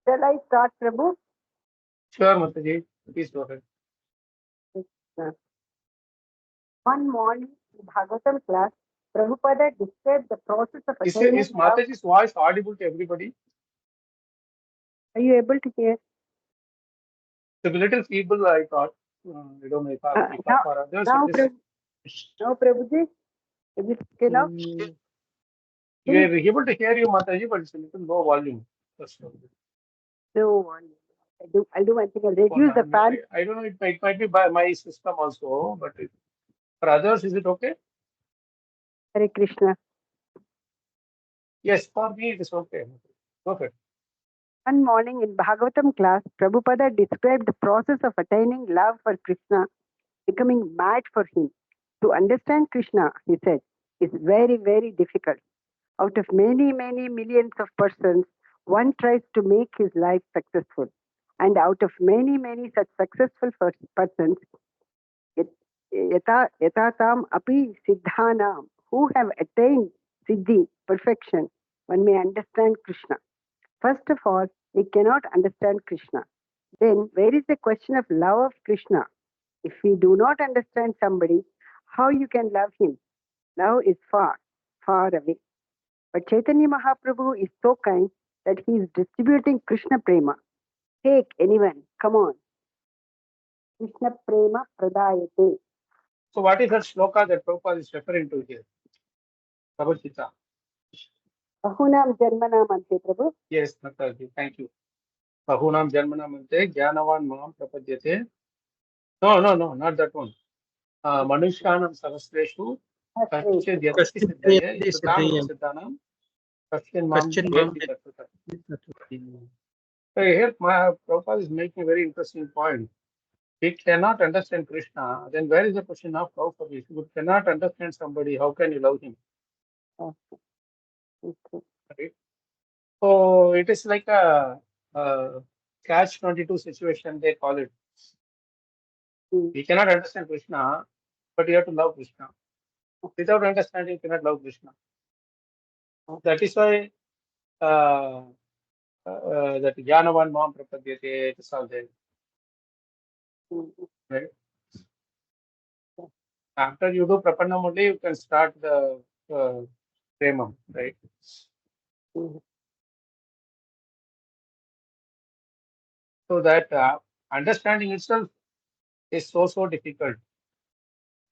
Shall I start, Prabhu? Sure, Mataji. Please go ahead. Uh, One morning in Bhagavatam class, Prabhupada described the process of attaining Is love. Mataji's voice audible to everybody? Are you able to hear? It's a little feeble, I thought. I don't know if Now, for others it now, is. now, Prabhuji, is it okay now? We are able to hear you, Mataji, but it's a little low volume. That's all. No, I'll do one thing. I'll reduce the fan. I don't know. It might be by my system also, but for others, is it okay? Hare Krishna. Yes, for me it is okay. Go ahead. One morning in Bhagavatam class, Prabhupada described the process of attaining love for Krishna, becoming mad for him. To understand Krishna, he said, is very, very difficult. Out of many, many millions of persons, one tries to make his life successful. And out of many, many such successful persons, yatatam api siddhanam, who have attained siddhi, perfection, one may understand Krishna. First of all, we cannot understand Krishna. Then, where is the question of love of Krishna? If we do not understand somebody, how you can love him? Love is far, far away. But Chaitanya Mahaprabhu is so kind that he is distributing Krishna Prema. Take anyone, come on. Krishna Prema Pradayate. So, what is that shloka that Prabhupada is referring to here? Prabhupada. Bahunam Janmanam Ante Prabhu. Yes, Mataji. Thank you. Bahunam Janmanam Ante Jnanavan Mam Prapadyate. No, not that one. Manushyanam Sarasreshu Kashchid Yatati Siddhaye Sutam Siddhanam Kashchin Mam Jayati Tattva. So here, my Prabhupada is making a very interesting point. We cannot understand Krishna, then where is the question of love for this? If you cannot understand somebody, how can you love him? Right? So it is like a catch-22 situation, they call it. We cannot understand Krishna, but you have to love Krishna. Without understanding, you cannot love Krishna. That is why that Jnanavan Mam Prapadyate, it is all there. Right? After you do Prapannam only, you can start the Premam, right? So that understanding itself is so difficult,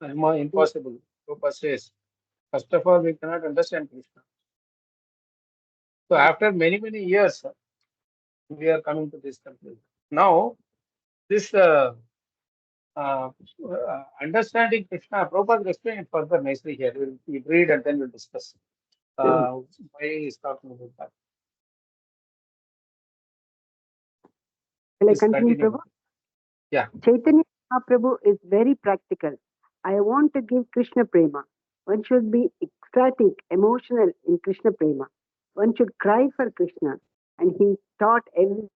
impossible. Prabhupada says, first of all, we cannot understand Krishna. So after many years, we are coming to this conclusion. Now, this understanding Krishna, Prabhupada will explain it further nicely here. We'll read and then we'll discuss why he is talking about that. Will I continue, Prabhu? Yeah. Chaitanya Mahaprabhu is very practical. I want to give Krishna Prema. One should be ecstatic, emotional in Krishna Prema. One should cry for Krishna. And he taught every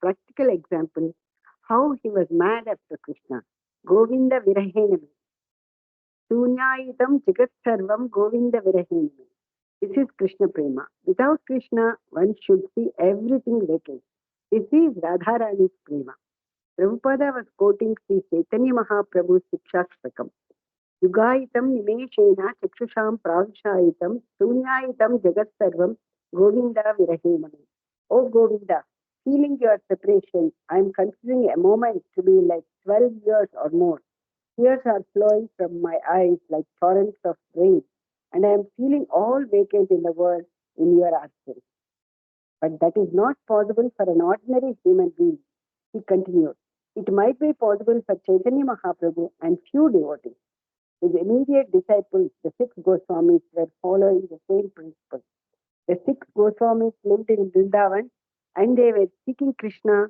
practical example how he was mad after Krishna. Govinda Virahenami. Sunyayitam Jagat Sarvam Govinda Virahenami. This is Krishna Prema. Without Krishna, one should see everything vacant. This is Radharani's Prema. Prabhupada was quoting Sri Chaitanya Mahaprabhu's Shikshashtakam. Yugayitam nimeshena chakshusham pravishayitam sunyayitam jagat sarvam Govinda Virahenami. Oh Govinda, feeling your separation, I am considering a moment to be like 12 years or more. Tears are flowing from my eyes like torrents of rain, and I am feeling all vacant in the world in your absence. But that is not possible for an ordinary human being, he continued. It might be possible for Chaitanya Mahaprabhu and few devotees. His immediate disciples, the six Goswamis, were following the same principle. The six Goswamis lived in Vrindavan and they were seeking Krishna,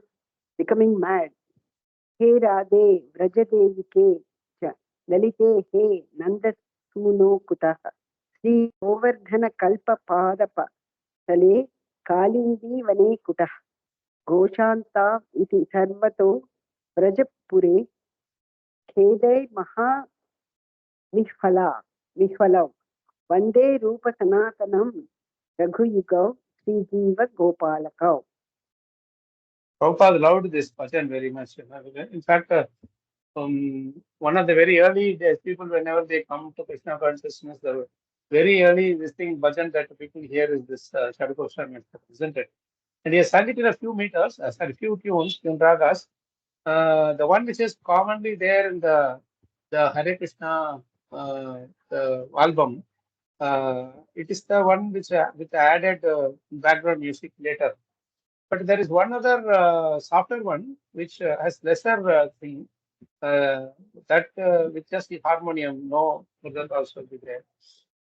becoming mad. He Radhe, Vrajadevike, Lalite, He, Nanda Suno Kutaha, Sri Govardhana Kalpa Padapa, Sale, Kalindi Vane Kutah, Goshanta iti Sarvato, Vrajapure, Khedai Maha Vihvala, Vande Rupa Sanatanam, Raghuyugau, Sri Jiva Gopalakau. Prabhupada loved this bhajan very much. In fact, one of the very early days, people, whenever they come to Krishna consciousness, the very early this thing bhajan that people hear is this Shadakosha, isn't it? And he has sung it in a few meters, few tunes, in ragas. The one which is commonly there in the Hare Krishna the album, it is the one which with added background music later. But there is one other softer one which has lesser thing that with just the harmonium, no that also be there.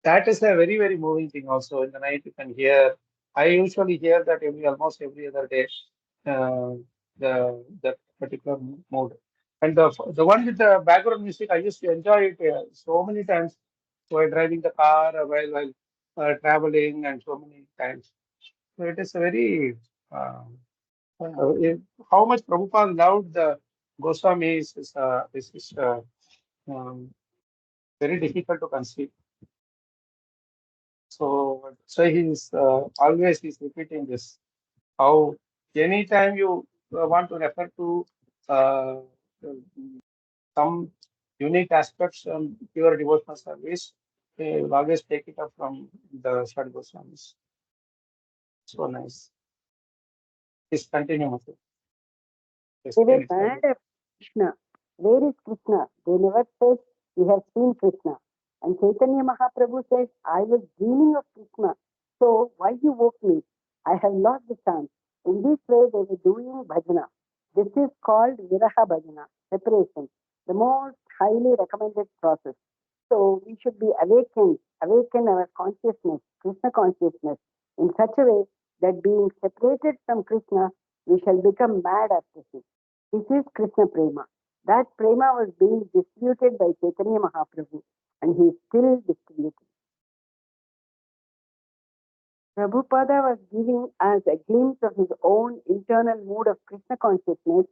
That is a very very moving thing. Also in the night you can hear. I usually hear that almost every other day. Uh, the particular mode, and the one with the background music, I used to enjoy it so many times while driving the car, while traveling, and so many times. So it is a very how much Prabhupada loved the Goswamis is um, very difficult to conceive. So he's always he's repeating this. How anytime you want to refer to uh, some unique aspects on pure devotional service, they will always take it up from the Shad Goswamis. So nice. Please continue, Muthu. They were mad at Krishna. Where is Krishna? They never said, we have seen Krishna. And Chaitanya Mahaprabhu says, I was dreaming of Krishna. So why you woke me? I have lost the chance. In this way, they were doing bhajana. This is called viraha bhajana, separation, the most highly recommended process. So we should be awaken our consciousness, Krishna consciousness, in such a way that being separated from Krishna, we shall become mad after him. This is Krishna Prema. That Prema was being distributed by Chaitanya Mahaprabhu, and he is still distributing. Prabhupada was giving us a glimpse of his own internal mood of Krishna consciousness.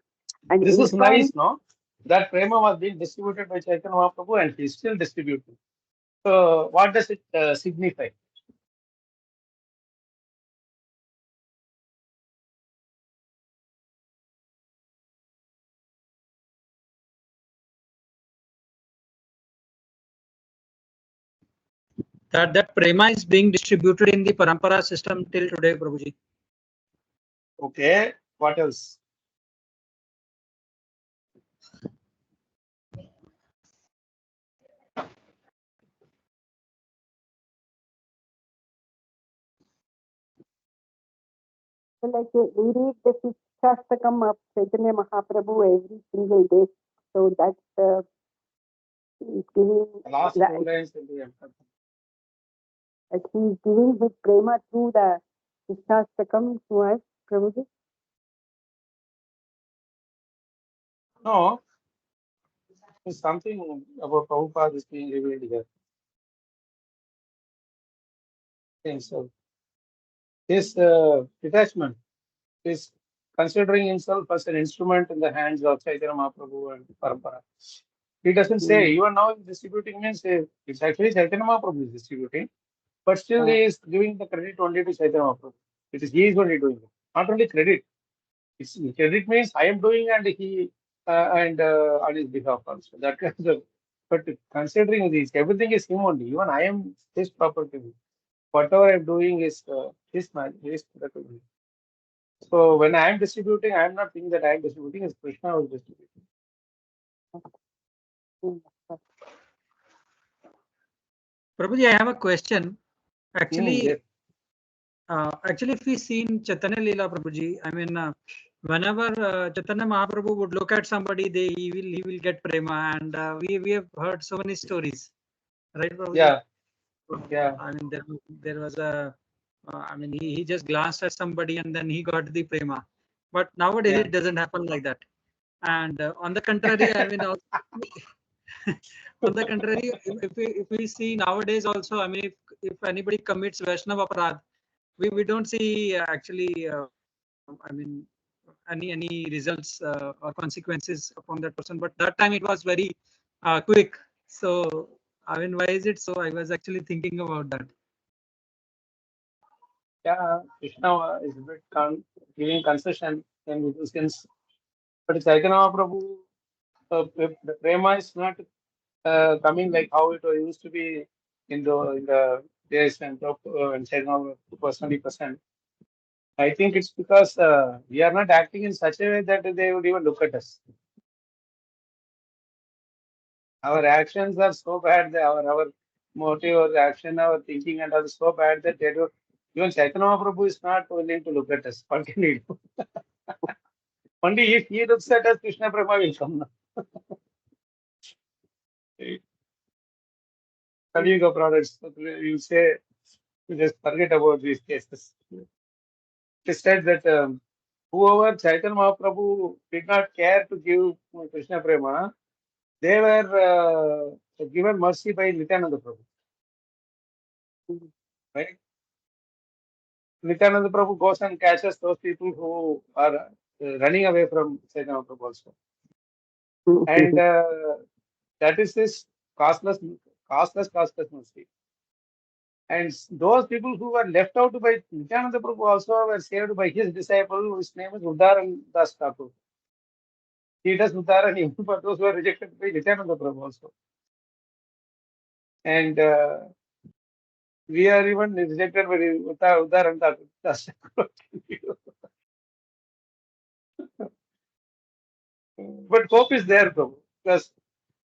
And this is nice, no? That Prema was being distributed by Chaitanya Mahaprabhu, and he is still distributing. So, what does it signify? That prema is being distributed in the parampara system till today, Prabhuji. Okay, what else? Like we read the Shastakam of Chaitanya Mahaprabhu every single day. So that's giving Last 2 lines in the end. That he is giving his prema through the Shastakam to us, Prabhuji. No, it's something about Prabhupada is being revealed here. So, this detachment is considering himself as an instrument in the hands of Chaitanya Mahaprabhu and Parampara. He doesn't say, even now distributing means it's actually Chaitanya Mahaprabhu is distributing, but still he is giving the credit only to Chaitanya Mahaprabhu. It is he is only doing it, not only credit. It's, credit means I am doing and he and on his behalf also. That kind of, but considering this, everything is him only. Even I am his property. Whatever I am doing is his man, his property. So when I am distributing, I am not thinking that I am distributing. It's Krishna who is distributing. Prabhuji, I have a question. Actually, Yes. actually, if we see in Chaitanya Leela, Prabhuji, I mean, whenever Chaitanya Mahaprabhu would look at somebody, he will get prema, and we have heard so many stories, right, Prabhuji? Yeah. Yeah. I mean, there was a, I mean, he just glanced at somebody and then he got the prema, but nowadays it doesn't happen like that. And on the contrary, I mean, also, on the contrary, if we see nowadays also, I mean, if anybody commits Vaishnava Aparadh, we don't see actually, I mean, any results or consequences upon that person. But that time it was very quick. So, I mean, why is it so? I was actually thinking about that. Yeah, Krishna is a bit giving concession and with the sense. But Chaitanya Mahaprabhu, the prema is not coming like how it used to be in the days when Chaitanya Mahaprabhu personally present. I think it's because we are not acting in such a way that they would even look at us. Our actions are so bad that our motive or the action, our thinking and all is so bad that they don't. Even Chaitanya Mahaprabhu is not willing to look at us. What can we do? Only if he looks at us, Krishna Prema will come. Right? Kaliyuga products. You say, you just forget about these cases. It is said that whoever Chaitanya Mahaprabhu did not care to give Krishna Prema, they were given mercy by Nityananda Prabhu. Right? Nityananda Prabhu goes and catches those people who are running away from Chaitanya Mahaprabhu also. And that is this costless mercy. And those people who were left out by Nityananda Prabhu also were saved by his disciple, whose name is Udaran Das Thakur. He does Udaran even for those who are rejected by Nityananda Prabhu also. And we are even rejected by Udaran Das Thakur. But hope is there, Prabhu, because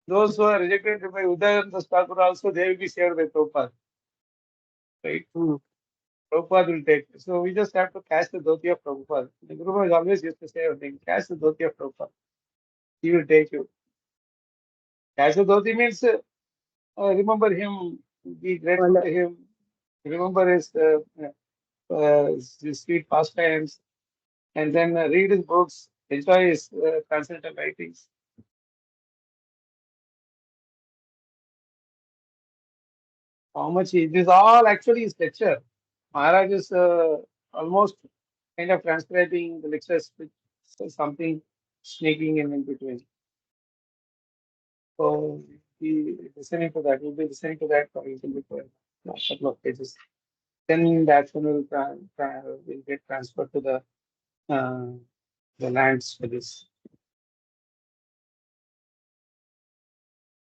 those who are rejected by Udaran Das Thakur also, they will be saved by Prabhupada. Right? Prabhupada will take. So we just have to catch the dhoti of Prabhupada. The Guru is always used to say one thing, catch the dhoti of Prabhupada. He will take you. Catch the dhoti means remember him, be grateful to him, remember his sweet pastimes, and then read his books, enjoy his transcendental writings. How much this all actually is lecture. Maharaj is almost kind of transcribing the lectures with something sneaking in between. So we listening to that. We'll be listening to that for a little bit for a couple of pages. Then the action will get transferred to the lands for this.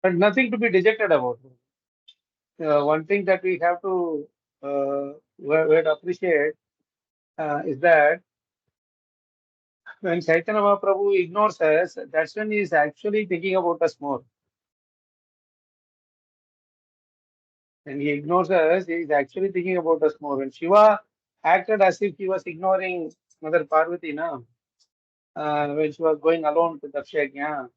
But nothing to be dejected about. One thing that we have to appreciate is that when Chaitanya Mahaprabhu ignores us, that's when he is actually thinking about us more. When he ignores us, he is actually thinking about us more. When Shiva acted as if he was ignoring Mother Parvati, when she was going alone to Dakshayagya,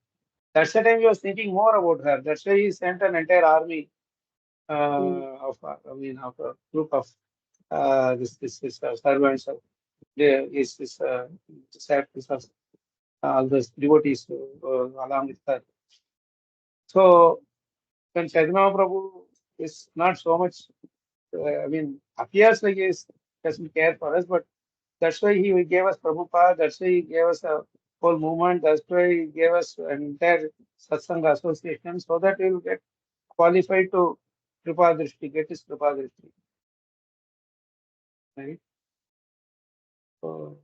that's the time he was thinking more about her. That's why he sent an entire army of a group of this servants of his disciples, all those devotees along with her. So when Chaitanya Mahaprabhu is not so much, appears like he doesn't care for us, but that's why he gave us Prabhupada, that's why he gave us a whole movement, that's why he gave us an entire Satsanga association, so that we will get qualified to Kripa Drishti, get his Kripa Drishti. Right? So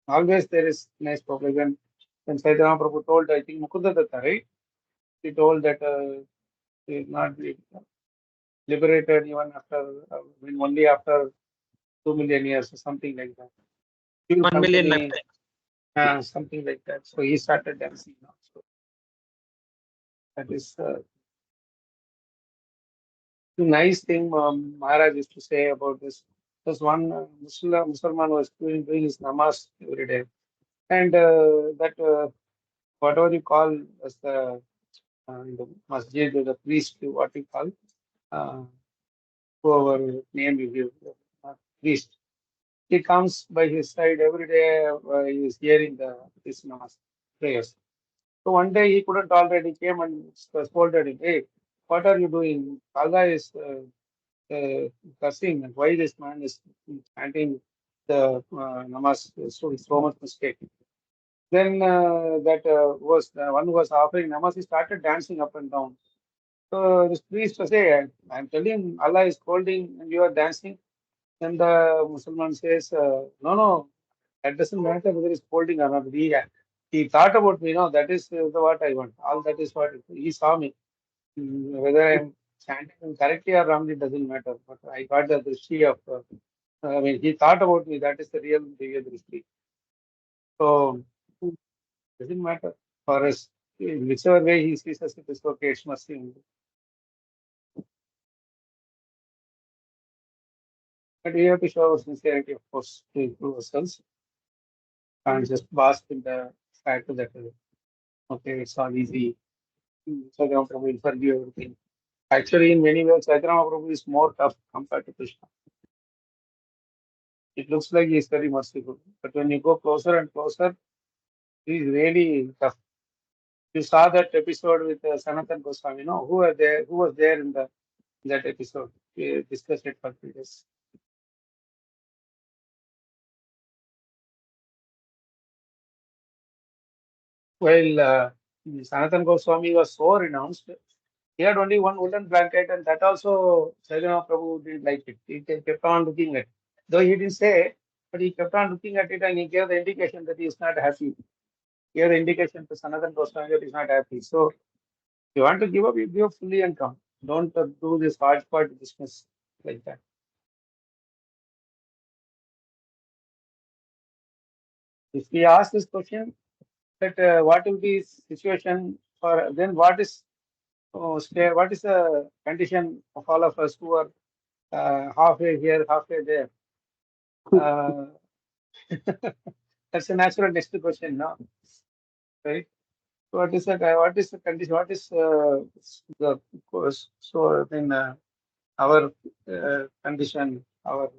always there is nice problem. When Chaitanya Prabhu told, I think Mukunda Datta, right? He told that he is not liberated even after, only after 2 million years or something like that. 1 million lifetimes. Something like that. So he started dancing now. So that is a nice thing Maharaj used to say about this. There's one Muslim was doing his namaz every day. And that whatever you call as the in the masjid, the priest, what you call, whoever name you give, priest. He comes by his side every day. He is hearing his namaz prayers. So one day he couldn't tolerate. He came and scolded him. Hey, what are you doing? Allah is cursing. Why this man is chanting the namaz? So much mistake. Then was the one who was offering namaz. He started dancing up and down. So this priest was saying, I'm telling Allah is scolding and you are dancing. Then the Muslim says, no, That doesn't matter whether he's holding or not. He thought about me, no, that is what I want. All that is what he saw me. Whether I'm chanting correctly or wrongly doesn't matter. But I got the drishti of, I mean, he thought about me. That is the real Divya drishti. So, doesn't matter for us. In whichever way he sees us, it is okay. It's mercy. But we have to show our sincerity, of course, to improve ourselves and just bask in the fact that, okay, it's all easy. Chaitanya Prabhu will forgive everything. Actually, in many ways, Chaitanya Prabhu is more tough compared to Krishna. It looks like he is very merciful, but when you go closer and closer, he is really tough. You saw that episode with Sanatan Goswami, no? Who was there in that episode? We discussed it for 3 days. While Sanatan Goswami was so renounced, he had only one wooden blanket, and that also Chaitanya Prabhu didn't like it. He kept on looking at it. Though he didn't say, but he kept on looking at it and he gave the indication that he is not happy. He gave the indication to Sanatan Goswami that he is not happy. So, if you want to give up, you give up fully and come. Don't do this hodgepodge business like that. If we ask this question, that what will be situation for then what is what is the condition of all of us who are halfway here, halfway there? That's a natural next question now, right? What is the condition? What is the course? So then our condition, our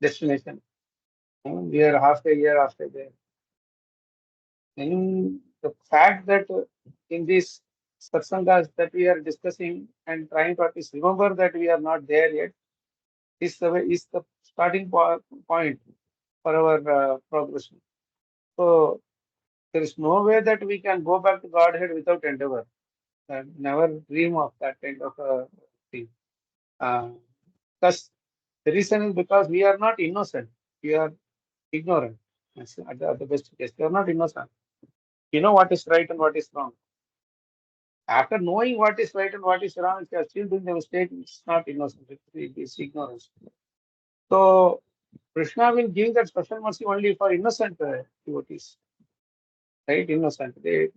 destination. We are halfway here, halfway there. And the fact that in these satsangas that we are discussing and trying to at least remember that we are not there yet is the starting point for our progression. So there is no way that we can go back to Godhead without endeavor. Never dream of that kind of a thing. Because the reason is because we are not innocent. We are ignorant. At the best case, we are not innocent. You know what is right and what is wrong. After knowing what is right and what is wrong, if you are still doing the mistake, it's not innocent. It is ignorance. So Krishna will give that special mercy only for innocent devotees. Right? Innocent. They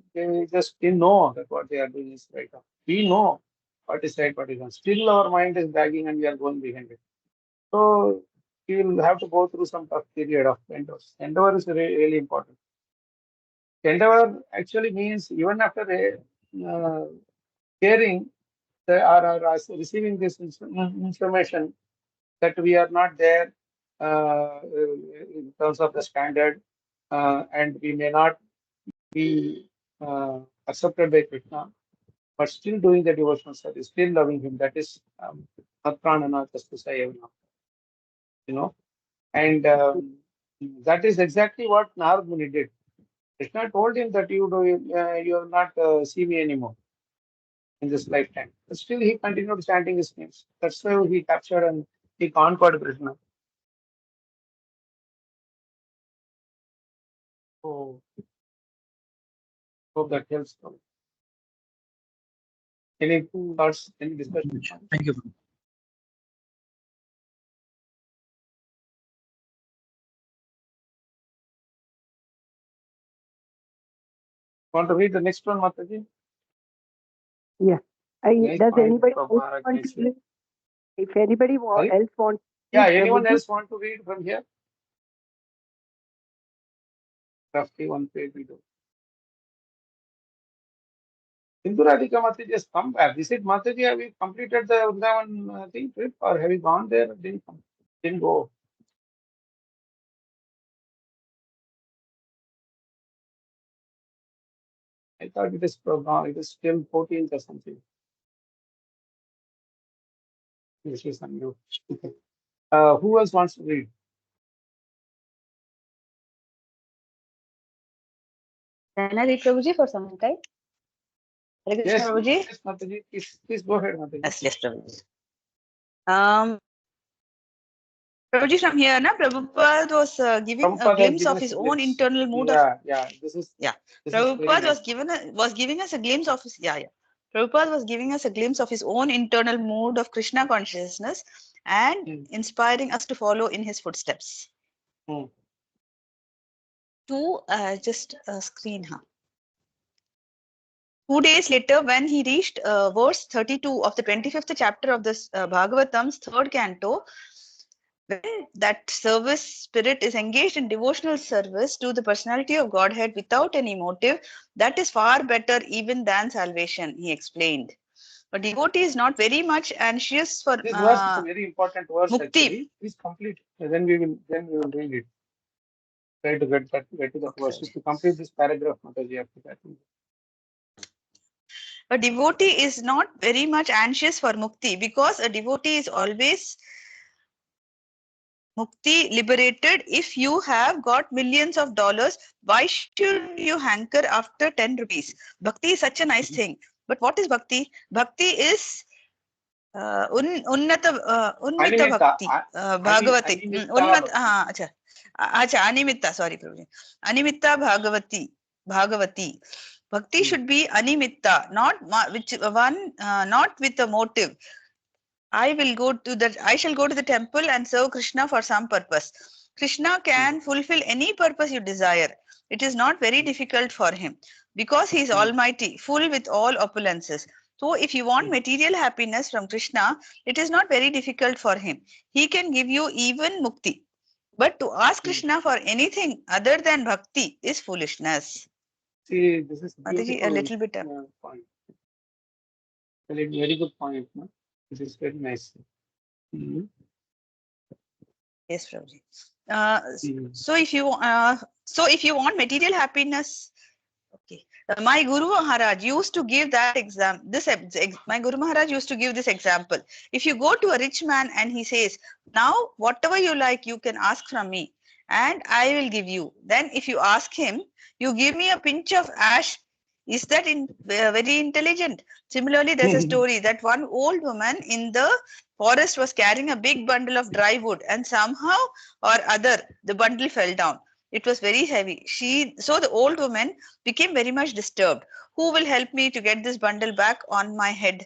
just didn't know that what they are doing is right. We know what is right, what is wrong. Still our mind is dragging and we are going behind it. So we will have to go through some tough period of endeavor. Endeavor is really important. Endeavor actually means even after hearing or receiving this information that we are not there in terms of the standard and we may not be accepted by Krishna, but still doing the devotional service, still loving him. That is Pranana Tastusayavana. And that is exactly what Narad Muni did. Krishna told him that you will not see me anymore in this lifetime. But still he continued chanting his names. That's why he captured and he conquered Krishna. So hope that helps. Any thoughts, any discussion? Thank you. Want to read the next one, Mataji? Yeah. Nice Does point, anybody Prabhupada, else want nicely. to read? If anybody Sorry? else wants to Yeah, read, anyone would you- else want to read from here? Roughly one page we do. Sindhuradhika Mataji, just come back. Visit Mataji, have you completed the Vrindavan thing trip or have you gone there? Didn't go. I thought it is still 14th or something. This is unusual. Who else wants to read? Can I read Prabhuji for some time? Hare Krishna, Yes, Prabhuji. yes, Mataji. Please go ahead, Mataji. Yes, Prabhuji. Prabhuji, from here, na, Prabhupada was giving Prabhupada a glimpse has of given us his a own glimpse. internal mood Yeah, of. yeah. This is Yeah. this is very Prabhupada nice. was giving us a glimpse of his. Yeah, yeah. Prabhupada was giving us a glimpse of his own internal mood of Krishna consciousness and inspiring us to follow in his footsteps. To just screen her. 2 days later, when he reached verse 32 of the 25th chapter of this Bhagavatam's third canto, when that service spirit is engaged in devotional service to the personality of Godhead without any motive, that is far better even than salvation, he explained. A devotee is not very much anxious for This verse is a very important verse mukti. actually. Please complete. Then we will read it. Try to get to that verse. To complete this paragraph, Mataji, after that. A devotee is not very much anxious for mukti because a devotee is always mukti liberated. If you have got millions of dollars, why should you hanker after 10 rupees? Bhakti is such a nice thing. But what is bhakti? Bhakti is unnata bhakti. Bhagavati. Animitta, sorry, Prabhuji. Animitta Bhagavati. Bhakti should be animitta, not not with a motive. I shall go to the temple and serve Krishna for some purpose. Krishna can fulfill any purpose you desire. It is not very difficult for him because he is almighty, full with all opulences. So if you want material happiness from Krishna, it is not very difficult for him. He can give you even mukti. But to ask Krishna for anything other than bhakti is foolishness. See, this is Mataji, a little bit. Point. Very good point. No? This is very nice. Yes, Prabhuji. So if you want material happiness, okay. My Guru Maharaj used to give that example. My Guru Maharaj used to give this example. If you go to a rich man and he says, "Now whatever you like, you can ask from me, and I will give you." Then if you ask him, "You give me a pinch of ash," is that very intelligent? Similarly, there's a story that one old woman in the forest was carrying a big bundle of dry wood, and somehow or other the bundle fell down. It was very heavy. So the old woman became very much disturbed. Who will help me to get this bundle back on my head?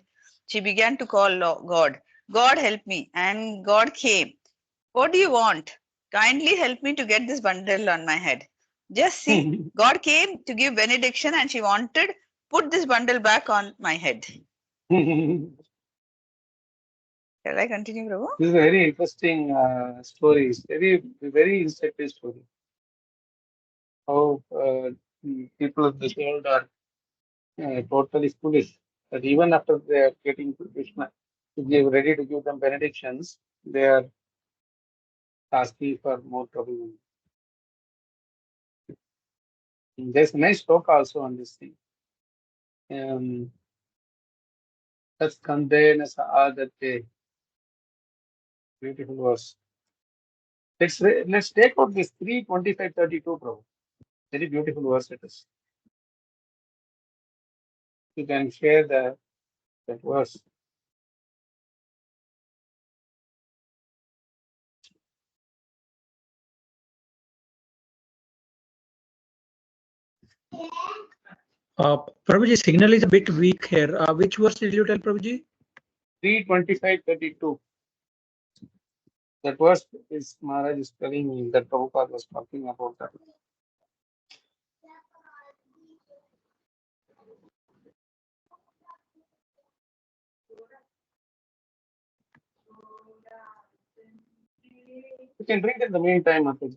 She began to call God. God, help me. And God came. What do you want? Kindly help me to get this bundle on my head. Just see, God came to give benediction and she wanted, put this bundle back on my head. Shall I continue, Prabhu? This is a very interesting story. It's very insightful story. How people of this world are totally foolish. But even after they are getting to Krishna, if they are ready to give them benedictions, they are asking for more trouble. There's a nice talk also on this thing. That's Kandena Saadate. Beautiful verse. Let's take out this 3:25:32, Prabhu. Very beautiful verse it is. You can share that verse. Prabhuji, signal is a bit weak here. Which verse did you tell, Prabhuji? 3:25:32. That verse is Maharaj is telling me that Prabhupada was talking about that. You can read in the meantime, Mataji.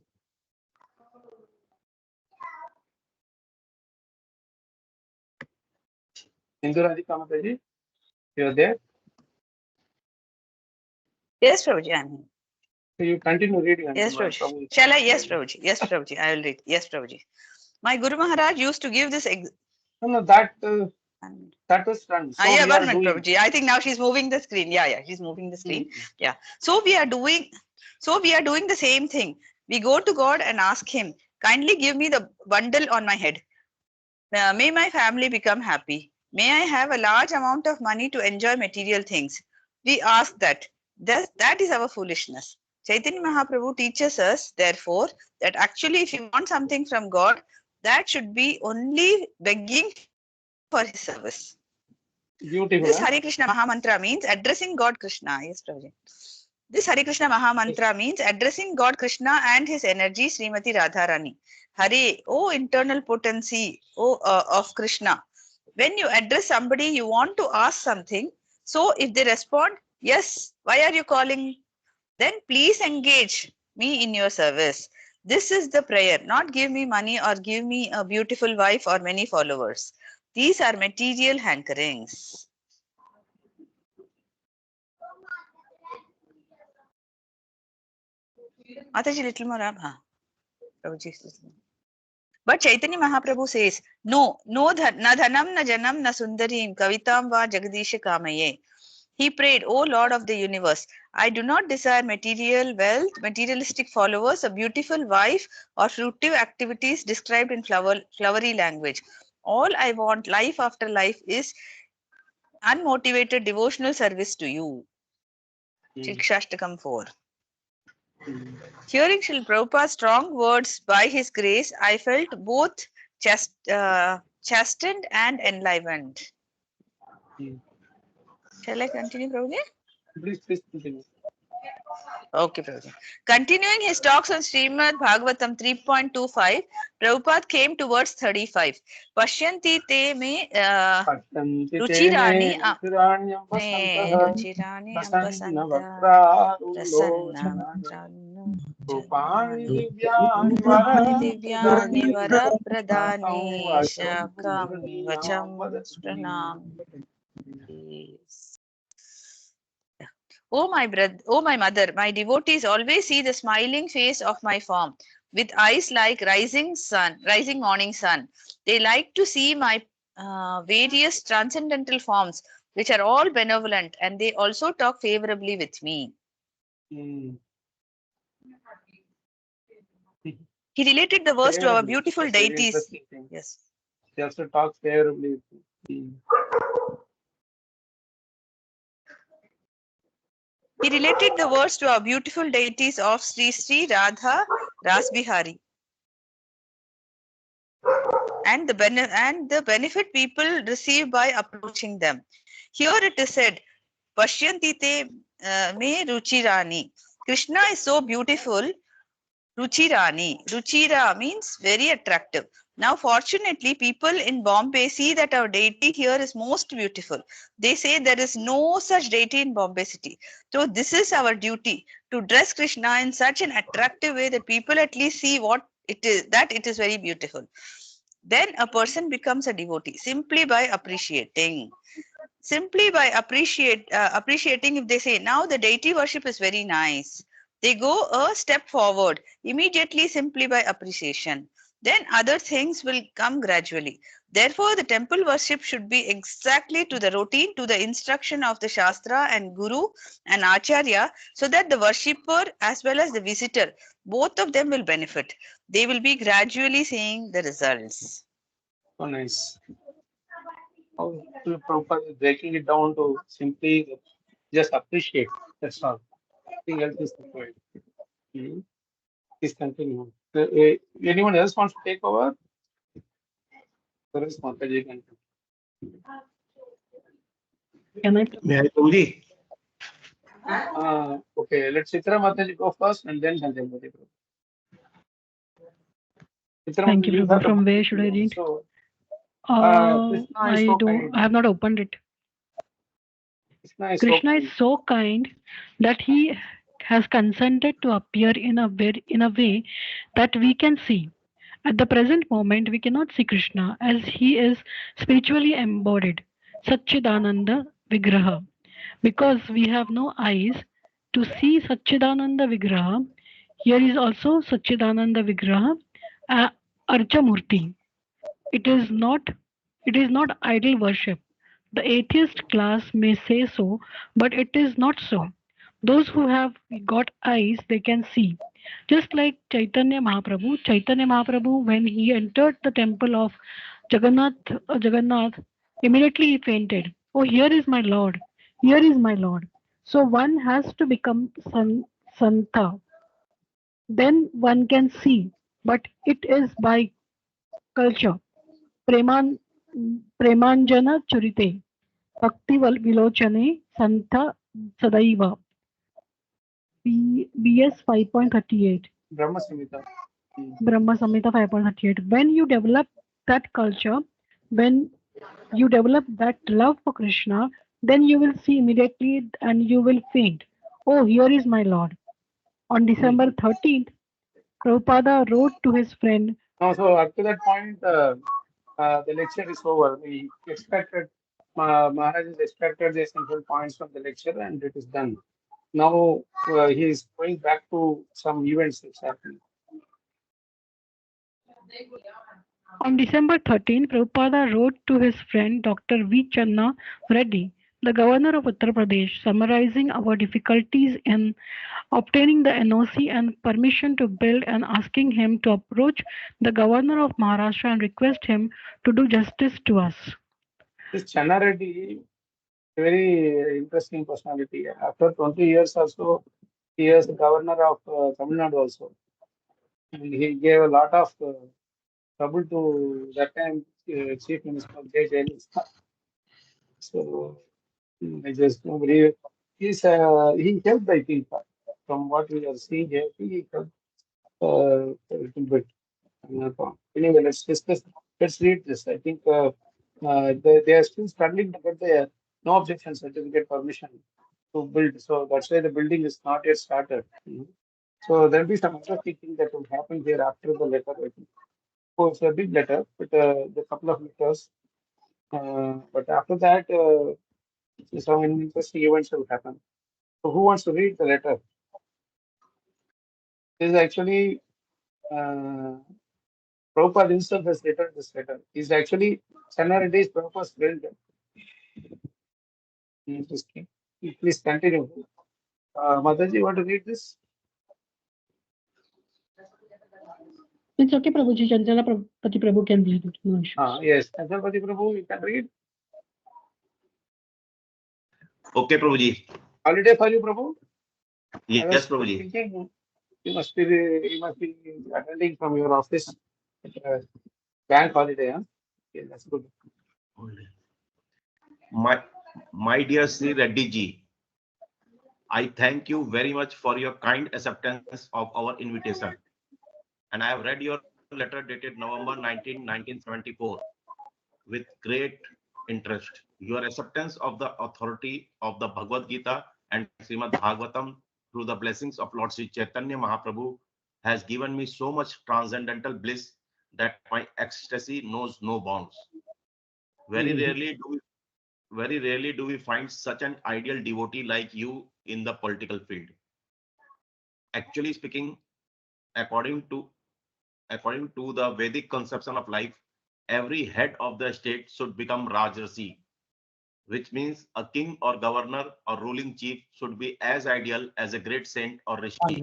Indurajika Mataji, you are there? Yes, Prabhuji, I'm here. So you continue reading. Yes, Prabhuji. Shall I? Yes, Prabhuji. Yes, Prabhuji. I will read. Yes, Prabhuji. My Guru Maharaj used to give this. No, that was done. So yeah, we 1 are minute, doing. Prabhuji. I think now she's moving the screen. Yeah, she's moving the screen. Yeah. So we are doing the same thing. We go to God and ask him, kindly give me the bundle on my head. May my family become happy. May I have a large amount of money to enjoy material things. We ask that. That is our foolishness. Chaitanya Mahaprabhu teaches us, therefore, that actually if you want something from God, that should be only begging for his service. Beautiful. This Hare Krishna Mahamantra means addressing God Krishna. Yes, Prabhuji. This Hare Krishna Mahamantra means addressing God Krishna and his energy, Srimati Radharani. Hare, oh internal potency, of Krishna. When you address somebody, you want to ask something. So if they respond, yes, why are you calling? Then please engage me in your service. This is the prayer, not give me money or give me a beautiful wife or many followers. These are material hankerings. Mataji, little more up. But Chaitanya Mahaprabhu says, no, na dhanam, na janam, na sundarim, kavitam va jagadisha kamaye. He prayed, O Lord of the universe, I do not desire material wealth, materialistic followers, a beautiful wife, or fruitive activities described in flowery language. All I want, life after life, is unmotivated devotional service to you. Shikshashtakam 4. Hearing Srila Prabhupada's strong words, by his grace, I felt both chastened and enlivened. Shall I continue, Prabhuji? Please continue. Okay, Prabhuji. Continuing his talks on Srimad Bhagavatam 3.25, Prabhupada came to verse 35. Pashyanti te me ruchirani ambasanta divyani vara pradani shakam vacham pranam. Oh my mother, my devotees always see the smiling face of my form, with eyes like rising morning sun. They like to see my various transcendental forms, which are all benevolent, and they also talk favorably with me. He related the verse to our beautiful deities. Yes. They also talk favorably with me. He related the verse to our beautiful deities of Sri Sri Radha Rasbihari and the benefit people receive by approaching them. Here it is said, Pashyanti te me ruchirani. Krishna is so beautiful. Ruchirani. Ruchira means very attractive. Now, fortunately, people in Bombay see that our deity here is most beautiful. They say there is no such deity in Bombay city. So, this is our duty, to dress Krishna in such an attractive way that people at least see what it is, that it is very beautiful. Then a person becomes a devotee simply by appreciating. Simply by appreciating, if they say, now the deity worship is very nice, they go a step forward immediately simply by appreciation. Then other things will come gradually. Therefore, the temple worship should be exactly to the routine, to the instruction of the Shastra and Guru and Acharya, so that the worshipper as well as the visitor, both of them will benefit. They will be gradually seeing the results. So nice. How Prabhupada is breaking it down to simply just appreciate. That's all. Nothing else is the point. Please continue. Anyone else wants to take over? There is Mataji can. Can I? May I, Prabhuji? Okay, let Chitra Mataji go first and then Sanjay Mataji. Thank you, Prabhu. From where should I read? So, I have not opened it. Krishna is so kind that he has consented to appear in a way that we can see. At the present moment, we cannot see Krishna as he is spiritually embodied, Satchidananda Vigraha. Because we have no eyes to see Satchidananda Vigraha, here is also Satchidananda Vigraha, Archamurti. It is not idol worship. The atheist class may say so, but it is not so. Those who have got eyes, they can see. Just like Chaitanya Mahaprabhu, when he entered the temple of Jagannath, immediately he fainted. Oh, here is my Lord. Here is my Lord. So one has to become Santa. Then one can see, but it is by culture. Preman, Premanjana Churite. Bhakti Vilochane Santa Sadaiva. BS 5.38. Brahma Samhita. Brahma Samhita 5.38. When you develop that culture, when you develop that love for Krishna, then you will see immediately and you will faint. Oh, here is my Lord. On December 13th, Prabhupada wrote to his friend. No, so up to that point, the lecture is over. We expected, Maharaj has extracted the essential points from the lecture and it is done. Now he is going back to some events that's happening. On December 13, Prabhupada wrote to his friend Dr. V. Channa Reddy, the governor of Uttar Pradesh, summarizing our difficulties in obtaining the NOC and permission to build and asking him to approach the governor of Maharashtra and request him to do justice to us. This Channa Reddy, very interesting personality. After 20 years or so, he is the governor of Tamil Nadu also. And he gave a lot of trouble to that time Chief Minister J. Jayalalitha. So I just nobody he helped, I think, from what we are seeing here, he helped a little bit. Anyway, let's discuss. Let's read this. I think they are still struggling to get the no objection certificate permission to build. So that's why the building is not yet started. So there'll be some other thinking that will happen here after the letter. I think. So it's a big letter, but the couple of letters. But after that, some interesting events will happen. So who wants to read the letter? This is actually Prabhupada himself has written this letter. He's actually Channa Reddy is Prabhupada's friend. Interesting. Please continue. Mataji, you want to read this? It's okay, Prabhuji. Chanchala Pati Prabhu can read it. No issues. Yes, Chanchala Pati Prabhu, you can read. Okay, Prabhuji. Holiday for you, Prabhu? Yes, Prabhuji. You must be attending from your office. Bank holiday, huh? Okay, that's good. My dear Sri Reddy ji, I thank you very much for your kind acceptance of our invitation. And I have read your letter dated November 19, 1974 with great interest. Your acceptance of the authority of the Bhagavad Gita and Srimad Bhagavatam through the blessings of Lord Sri Chaitanya Mahaprabhu has given me so much transcendental bliss that my ecstasy knows no bounds. Very rarely do we find such an ideal devotee like you in the political field. Actually speaking, according to the Vedic conception of life, every head of the state should become Rajarsi, which means a king or governor or ruling chief should be as ideal as a great saint or rishi.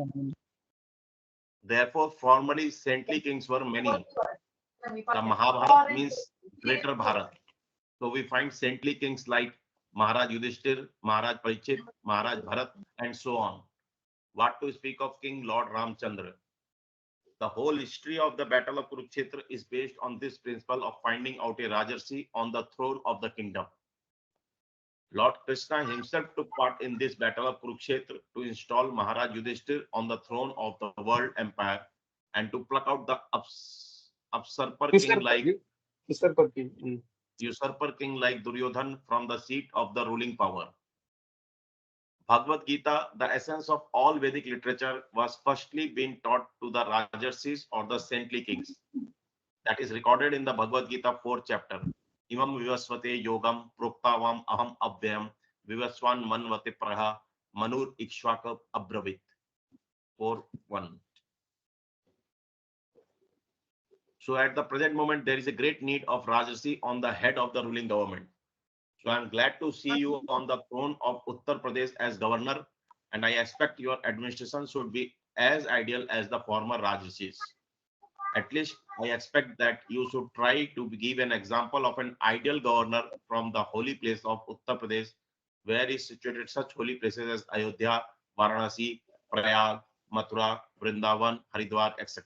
Therefore, formerly saintly kings were many. The Mahabharata means greater Bharat. So we find saintly kings like Maharaj Yudhishthir, Maharaj Parikshit, Maharaj Bharat, and so on. What to speak of King Lord Ramchandra? The whole history of the battle of Kurukshetra is based on this principle of finding out a Rajarsi on the throne of the kingdom. Lord Krishna himself took part in this battle of Kurukshetra to install Maharaj Yudhishthir on the throne of the world empire and to pluck out the usurper king like Duryodhan from the seat of the ruling power. Bhagavad Gita, the essence of all Vedic literature, was firstly being taught to the Rajarsis or the saintly kings. That is recorded in the Bhagavad Gita 4th chapter. Imam vivasvate yogam proktavam aham abhyam vivaswan manvate praha manur ikshvaka abravit. 4:1. So at the present moment, there is a great need of Rajarsi on the head of the ruling government. So I'm glad to see you on the throne of Uttar Pradesh as governor, and I expect your administration should be as ideal as the former Rajarsis. At least I expect that you should try to give an example of an ideal governor from the holy place of Uttar Pradesh, where is situated such holy places as Ayodhya, Varanasi, Prayag, Mathura, Vrindavan, Haridwar, etc.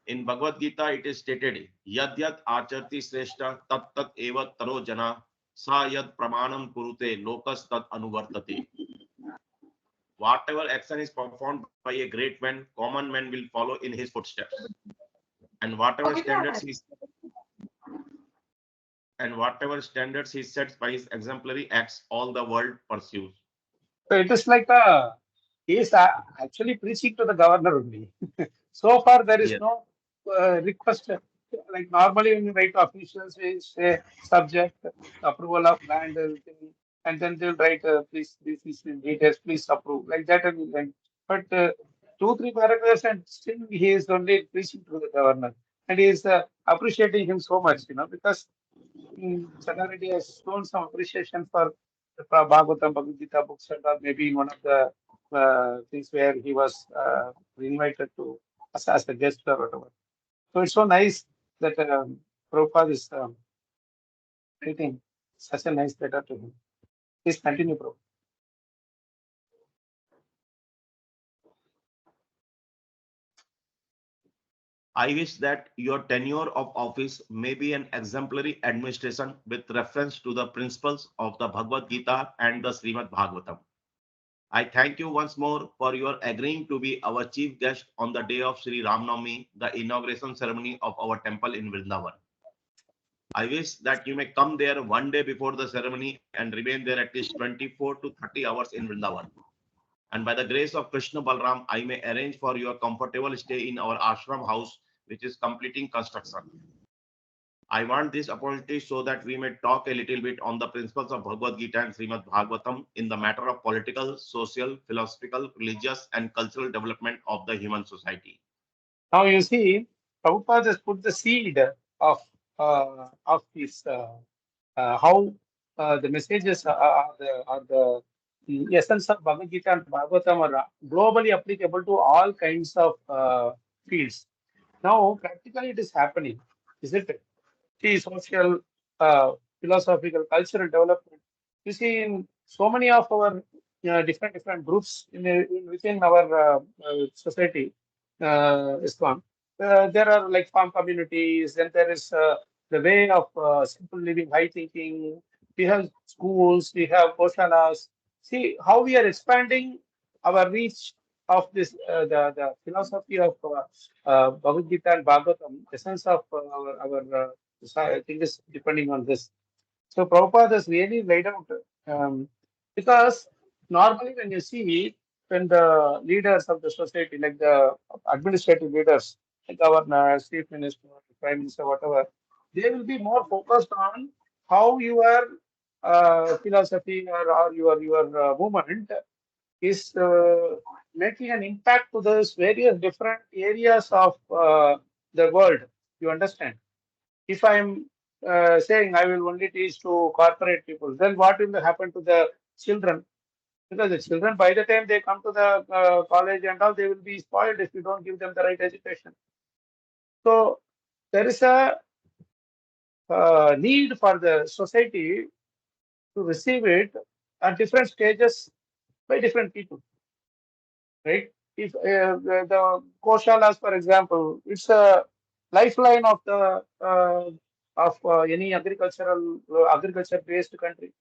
In Bhagavad Gita, it is stated, Yad yad acharti sreshta tat tat eva taro jana sa yad pramanam kurute lokas tat anuvartate. Whatever action is performed by a great man, common man will follow in his footsteps. And whatever standards he sets by his exemplary acts, all the world pursues. So it is like he is actually preaching to the governor only. So far, there is Yes. no request. Like normally, when you write to officials, we say subject, approval of land, everything, and then they'll write, please, this is in details, please approve, like that. And but 2, 3 paragraphs, and still he is only preaching to the governor, and he is appreciating him so much, because Sagaradi has shown some appreciation for the Bhagavatam, Bhagavad Gita books, and maybe in one of the things where he was invited to as a guest or whatever. So it's so nice that Prabhupada is writing such a nice letter to him. Please continue, Prabhupada. I wish that your tenure of office may be an exemplary administration with reference to the principles of the Bhagavad Gita and the Srimad Bhagavatam. I thank you once more for your agreeing to be our chief guest on the day of Sri Ram Navami, the inauguration ceremony of our temple in Vrindavan. I wish that you may come there one day before the ceremony and remain there at least 24 to 30 hours in Vrindavan. And by the grace of Krishna Balram, I may arrange for your comfortable stay in our ashram house, which is completing construction. I want this opportunity so that we may talk a little bit on the principles of Bhagavad Gita and Srimad Bhagavatam in the matter of political, social, philosophical, religious, and cultural development of the human society. Now you see, Prabhupada has put the seed of this how the messages are the essence of Bhagavad Gita and Bhagavatam are globally applicable to all kinds of fields. Now, practically, it is happening, isn't it? See, social, philosophical, cultural development. You see, in so many of our different groups within our society, Islam, there are like farm communities, then there is the way of simple living, high thinking. We have schools, we have goshalas. See how we are expanding our reach of this, the philosophy of Bhagavad Gita and Bhagavatam, essence of our I think is depending on this. So Prabhupada has really laid out, because normally when you see when the leaders of the society, like the administrative leaders, like governor, chief minister, prime minister, whatever, they will be more focused on how your philosophy or your movement is making an impact to those various different areas of the world. You understand? If I'm saying I will only teach to corporate people, then what will happen to the children? Because the children, by the time they come to the college and all, they will be spoiled if you don't give them the right education. So there is a need for the society to receive it at different stages by different people, right? If the Koshalas, for example, it's a lifeline of the any agriculture-based country,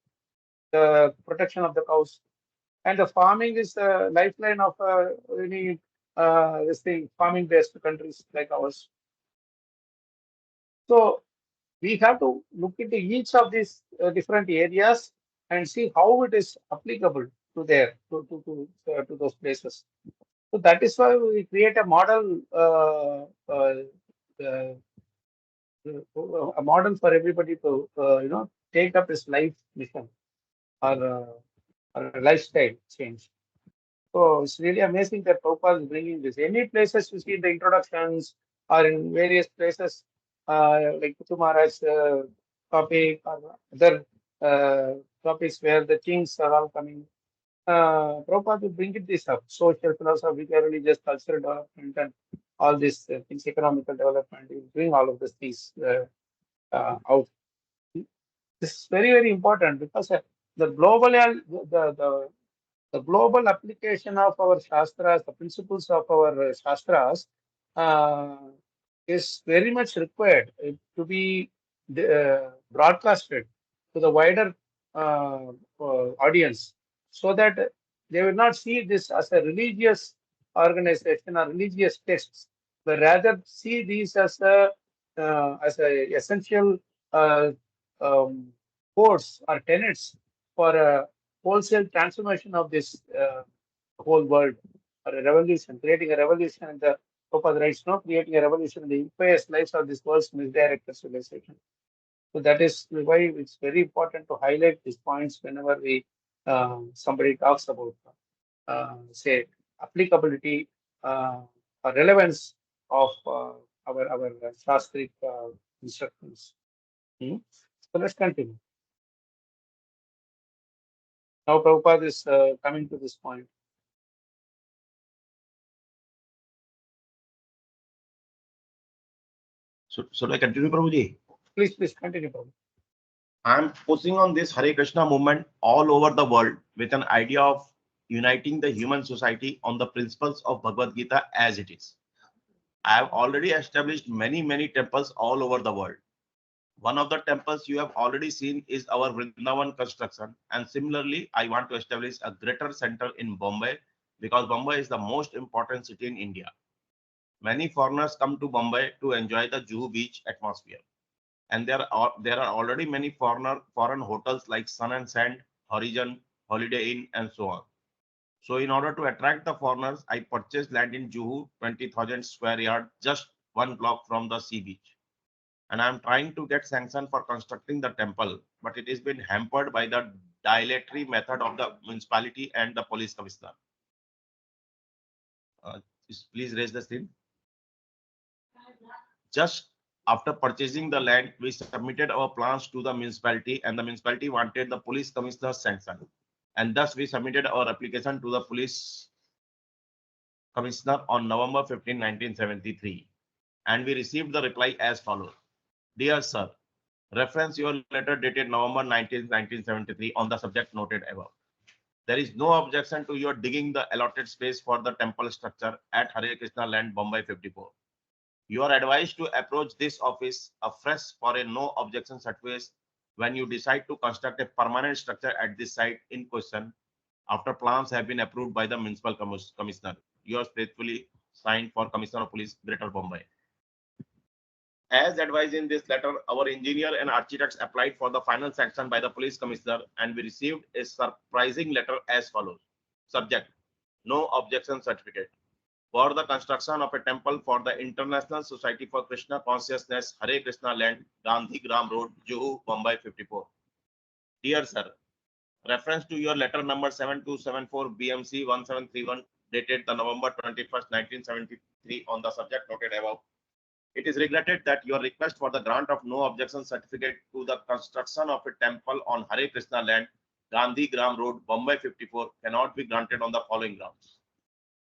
the protection of the cows, and the farming is the lifeline of any this thing farming-based countries like ours. So we have to look into each of these different areas and see how it is applicable to those places. So that is why we create a model, a model for everybody to take up this life mission or a lifestyle change. So it's really amazing that Prabhupada is bringing this. Any places you see in the introductions or in various places like Kutu Maharaj's topic or other topics where the kings are all coming. Prabhupada will bring this up: social, philosophical, religious, cultural development, and all these things, economical development. He will bring all of these things out. This is very, very important because the global, The global application of our Shastras, the principles of our Shastras, uh, is very much required to be broadcasted to the wider audience, so that they will not see this as a religious organization or religious texts, but rather see these as a essential uh, um, codes or tenets for a wholesale transformation of this whole world, or a revolution, creating a revolution in the Prabhupada writes, no, creating a revolution in the impious lives of this world's misdirected civilization. So that is why it's very important to highlight these points whenever we somebody talks about say applicability or relevance of our shastric instructions. So let's continue. Now Prabhupada is coming to this point. So, should I continue, Prabhuji? Please continue, Prabhupada. I'm focusing on this Hare Krishna movement all over the world with an idea of uniting the human society on the principles of Bhagavad Gita as it is. I have already established many temples all over the world. One of the temples you have already seen is our Vrindavan construction. And similarly, I want to establish a greater center in Bombay, because Bombay is the most important city in India. Many foreigners come to Bombay to enjoy the Juhu beach atmosphere. And there are already many foreign hotels like Sun and Sand, Horizon, Holiday Inn, and so on. So in order to attract the foreigners, I purchased land in Juhu, 20,000 square yard, just 1 block from the sea beach. And I'm trying to get sanction for constructing the temple, but it has been hampered by the dilatory method of the municipality and the police commissioner. Please raise the screen. Just after purchasing the land, we submitted our plans to the municipality, and the municipality wanted the police commissioner's sanction. And thus we submitted our application to the police commissioner on November 15, 1973. And we received the reply as follows. Dear sir, reference your letter dated November 19, 1973 on the subject noted above. There is no objection to your digging the allotted space for the temple structure at Hare Krishna land, Bombay 54. You are advised to approach this office afresh for a no objection certificate when you decide to construct a permanent structure at this site in question after plans have been approved by the municipal commissioner. Yours faithfully, signed for Commissioner of Police, Greater Bombay. As advised in this letter, our engineer and architects applied for the final sanction by the police commissioner, and we received a surprising letter as follows. Subject: no objection certificate for the construction of a temple for the International Society for Krishna Consciousness, Hare Krishna land, Gandhi Gram Road, Juhu, Mumbai 54. Dear sir, reference to your letter number 7274 BMC 1731 dated the November 21st, 1973 on the subject noted above. It is regretted that your request for the grant of no objection certificate to the construction of a temple on Hare Krishna land, Gandhi Gram Road, Bombay 54 cannot be granted on the following grounds.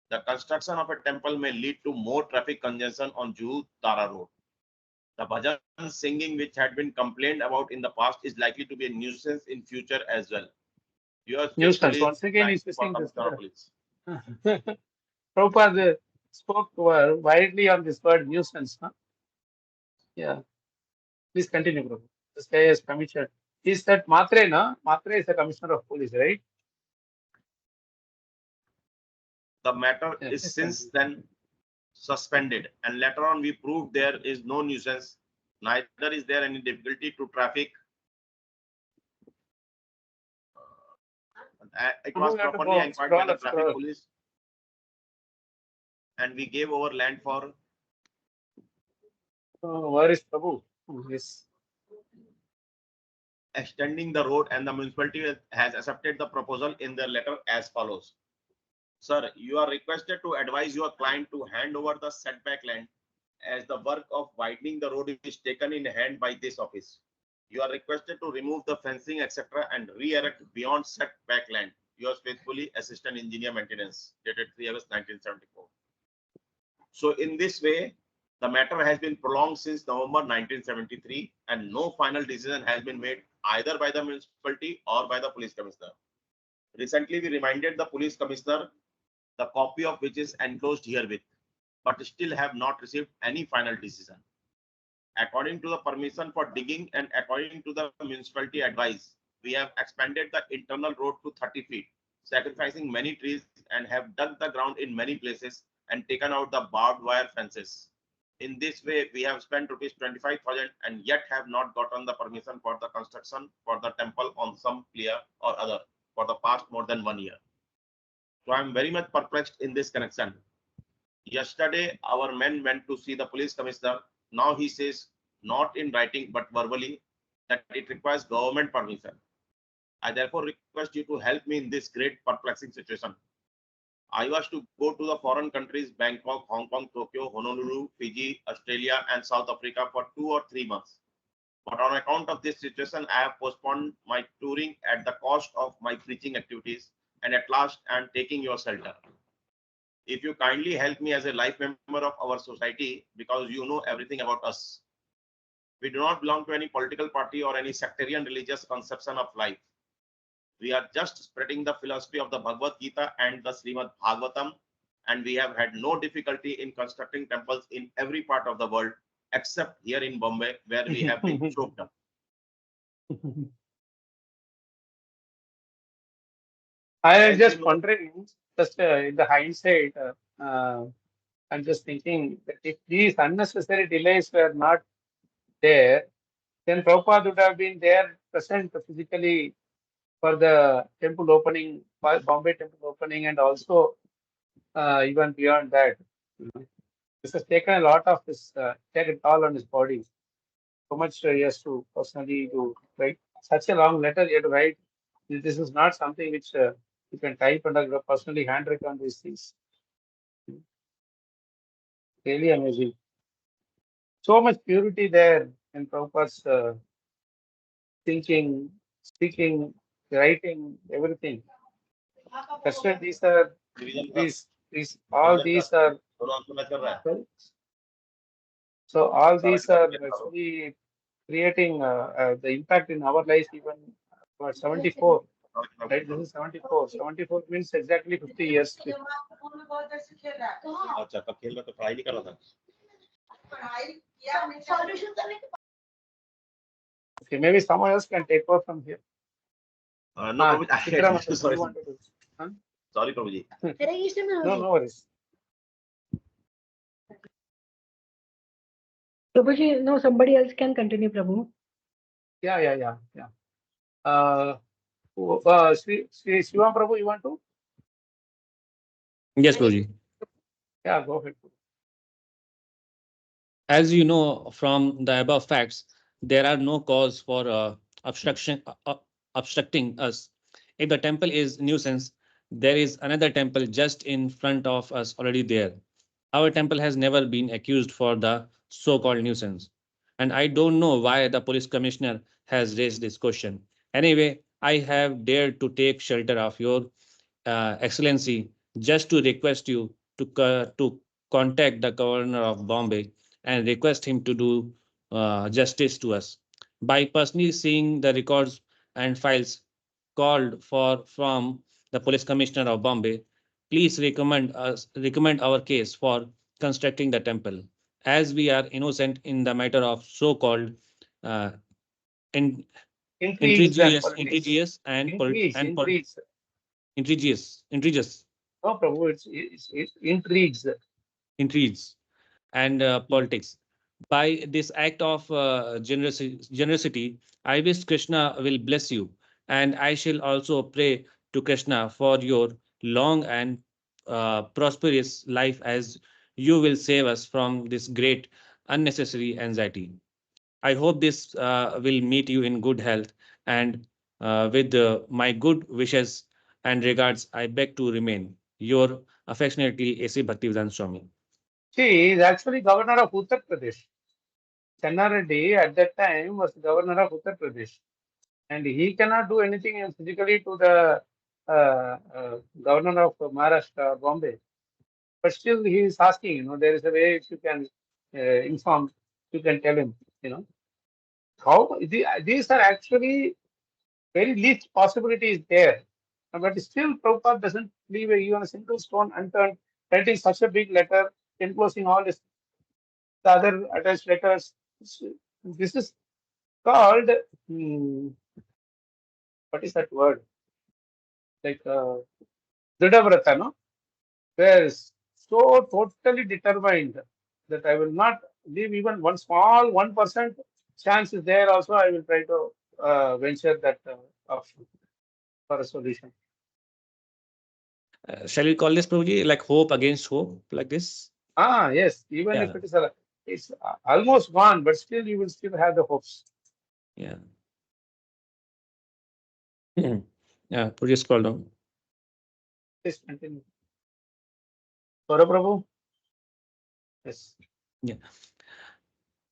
The construction of a temple may lead to more traffic congestion on Juhu Tara Road. The bhajan singing, which had been complained about in the past, is likely to be a nuisance in future as well. Nuisance. Once again, he's using this. Prabhupada spoke widely on this word nuisance. Huh? Yeah. Please continue, Prabhupada. This guy is commissioner. He said Matre, no? Matre is the commissioner of police, right? The matter is since then suspended, and later on we proved there is no nuisance, neither is there any difficulty to traffic. It was properly inquired by the traffic police, and we gave over land for. Where is Prabhu? Yes. Extending the road, and the municipality has accepted the proposal in their letter as follows. Sir, you are requested to advise your client to hand over the setback land, as the work of widening the road is taken in hand by this office. You are requested to remove the fencing, etc., and re-erect beyond setback land. Yours faithfully, Assistant Engineer Maintenance, dated 3 August 1974. So in this way, the matter has been prolonged since November 1973, and no final decision has been made either by the municipality or by the police commissioner. Recently, we reminded the police commissioner, the copy of which is enclosed herewith, but still have not received any final decision. According to the permission for digging and according to the municipality advice, we have expanded the internal road to 30 feet, sacrificing many trees, and have dug the ground in many places and taken out the barbed wire fences. In this way, we have spent rupees 25,000 and yet have not gotten the permission for the construction for the temple on some clear or other for the past more than 1 year. So I am very much perplexed in this connection. Yesterday, our men went to see the police commissioner. Now he says, not in writing but verbally, that it requires government permission. I therefore request you to help me in this great perplexing situation. I was to go to the foreign countries, Bangkok, Hong Kong, Tokyo, Honolulu, Fiji, Australia, and South Africa for 2 or 3 months. But on account of this situation, I have postponed my touring at the cost of my preaching activities, and at last I am taking your shelter. If you kindly help me as a life member of our society, because you know everything about us. We do not belong to any political party or any sectarian religious conception of life. We are just spreading the philosophy of the Bhagavad Gita and the Srimad Bhagavatam, and we have had no difficulty in constructing temples in every part of the world, except here in Bombay, where we have been choked up. I am just wondering, just in the hindsight, I'm just thinking that if these unnecessary delays were not there, then Prabhupada would have been there present physically for the temple opening, Bombay temple opening, and also even beyond that. This has taken a lot of his, taken all on his body. So much he has to personally do, write such a long letter he had to write. This is not something which you can type and personally handwrite on these things. Really amazing. So much purity there in Prabhupada's thinking, speaking, writing, everything. That's why these are all these are. So all these are actually creating the impact in our lives. Even 74, right? This is 74. 74 means exactly 50 years. Okay, maybe someone else can take over from here. No, Prabhuji, sorry. Huh? Sorry, Prabhuji. No worries. Prabhuji, no, somebody else can continue, Prabhu. Yeah. Sri Shivam Prabhu, you want to? Yes, Prabhuji. Yeah, go ahead. As you know from the above facts, there are no cause for obstructing us. If the temple is nuisance, there is another temple just in front of us already there. Our temple has never been accused for the so-called nuisance. And I don't know why the police commissioner has raised this question. Anyway, I have dared to take shelter of your Excellency just to request you to contact the governor of Bombay and request him to do justice to us. By personally seeing the records and files called for from the police commissioner of Bombay, please recommend our case for constructing the temple, as we are innocent in the matter of so-called uh, in, intrigious and intrigious No, Prabhu, it's intrigues. and politics. By this act of generosity, I wish Krishna will bless you, and I shall also pray to Krishna for your long and prosperous life, as you will save us from this great unnecessary anxiety. I hope this will meet you in good health, and with my good wishes and regards, I beg to remain your affectionately A.C. Bhaktivedanta Swami. See, he's actually governor of Uttar Pradesh. Channa Reddy at that time was governor of Uttar Pradesh, and he cannot do anything physically to the governor of Maharashtra, Bombay. But still, he is asking. There is a way if you can inform, you can tell him. How these are actually very least possibilities there. But still, Prabhupada doesn't leave even a single stone unturned, writing such a big letter, enclosing all the other attached letters. This is called, what is that word? Like Dridhavrata, no? Where is so totally determined that I will not leave even one small 1% chance is there. Also, I will try to venture that option for a solution. Shall we call this, Prabhuji, like hope against hope, like this? Yes. Even if it is it's almost gone, but still you will still have the hopes. Yeah. Yeah. Prabhuji, scroll down. Please continue. Prabhu. Yes. Yeah.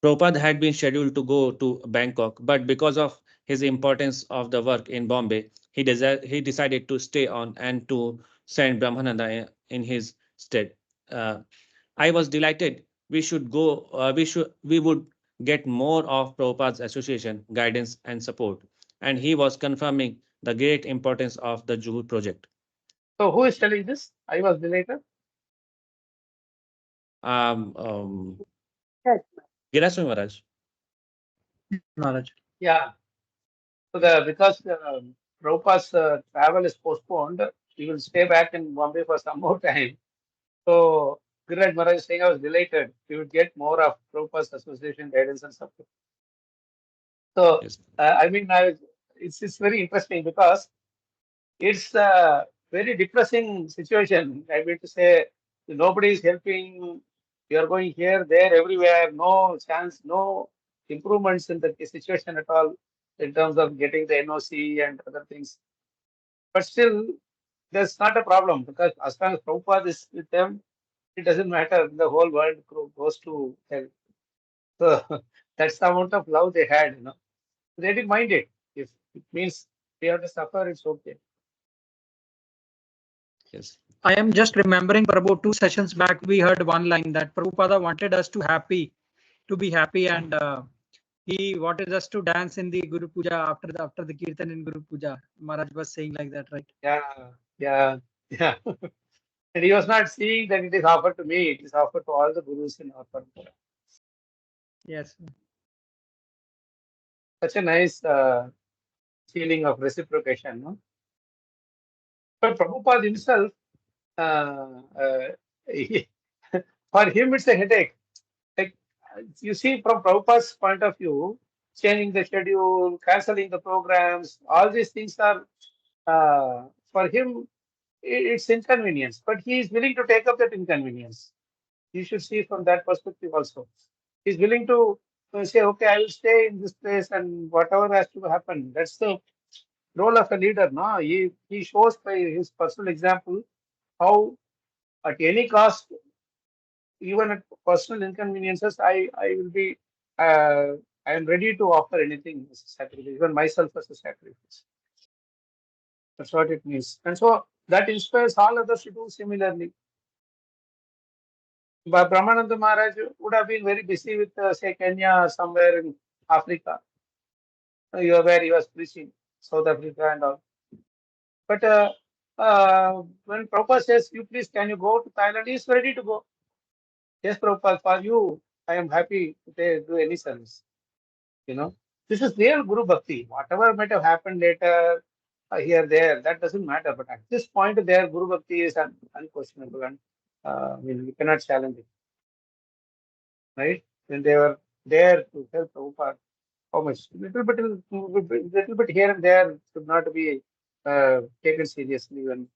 Prabhupada had been scheduled to go to Bangkok, but because of his importance of the work in Bombay, he decided to stay on and to send Brahmananda in his stead. I was delighted. We should go. We would get more of Prabhupada's association, guidance, and support. And he was confirming the great importance of the Juhu project. So who is telling this? I was delighted. Giraswami Maharaj. Maharaj. Yeah. So because Prabhupada's travel is postponed, he will stay back in Bombay for some more time. So Giriraj Maharaj is saying I was delighted. We would get more of Prabhupada's association, guidance, and support. So Yes. I mean, it's very interesting because it's a very depressing situation. I mean to say, nobody is helping. You are going here, there, everywhere. No chance, no improvements in the situation at all in terms of getting the NOC and other things. But still, there's not a problem because as long as Prabhupada is with them, it doesn't matter. The whole world goes to hell. So that's the amount of love they had. They didn't mind it. If it means they have to suffer, it's okay. Yes. I am just remembering, Prabhu, 2 sessions back, we heard one line that Prabhupada wanted us to be happy, and he wanted us to dance in the Guru Puja after the Kirtan in Guru Puja. Maharaj was saying like that, right? Yeah. And he was not seeing that it is offered to me, it is offered to all the gurus in our parampara. Yes. Such a nice feeling of reciprocation. No? But Prabhupada himself, he, for him, it's a headache. Like you see, from Prabhupada's point of view, changing the schedule, cancelling the programs, all these things are for him, it's inconvenience. But he is willing to take up that inconvenience. You should see from that perspective also. He's willing to say, okay, I will stay in this place and whatever has to happen. That's the role of a leader. No, he shows by his personal example how at any cost, even at personal inconveniences, I will be, I am ready to offer anything as a sacrifice, even myself as a sacrifice. That's what it means. And so that inspires all others to do similarly. But Brahmananda Maharaj would have been very busy with, say, Kenya or somewhere in Africa. You are where he was preaching, South Africa and all. But when Prabhupada says, you please, can you go to Thailand? He is ready to go. Yes, Prabhupada, for you, I am happy to do any service. This is real Guru Bhakti. Whatever might have happened later, here, there, that doesn't matter. But at this point, their Guru Bhakti is unquestionable and we cannot challenge it. Right? When they were there to help Prabhupada, how much? Little bit here and there should not be taken seriously when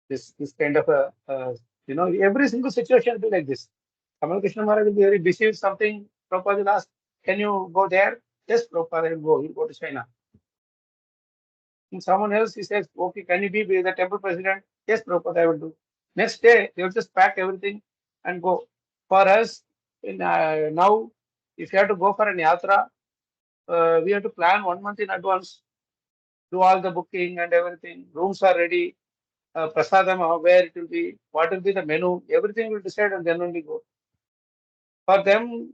this kind of every single situation will be like this. Kamal Krishna Maharaj will be very busy with something. Prabhupada will ask, can you go there? Yes, Prabhupada will go. He'll go to China. And someone else, he says, okay, can you be the temple president? Yes, Prabhupada, I will do. Next day, they will just pack everything and go. For us, now, if you have to go for an yatra, we have to plan 1 month in advance, do all the booking and everything. Rooms are ready. Prasadam, where it will be, what will be the menu, everything will decide and then only go. For them,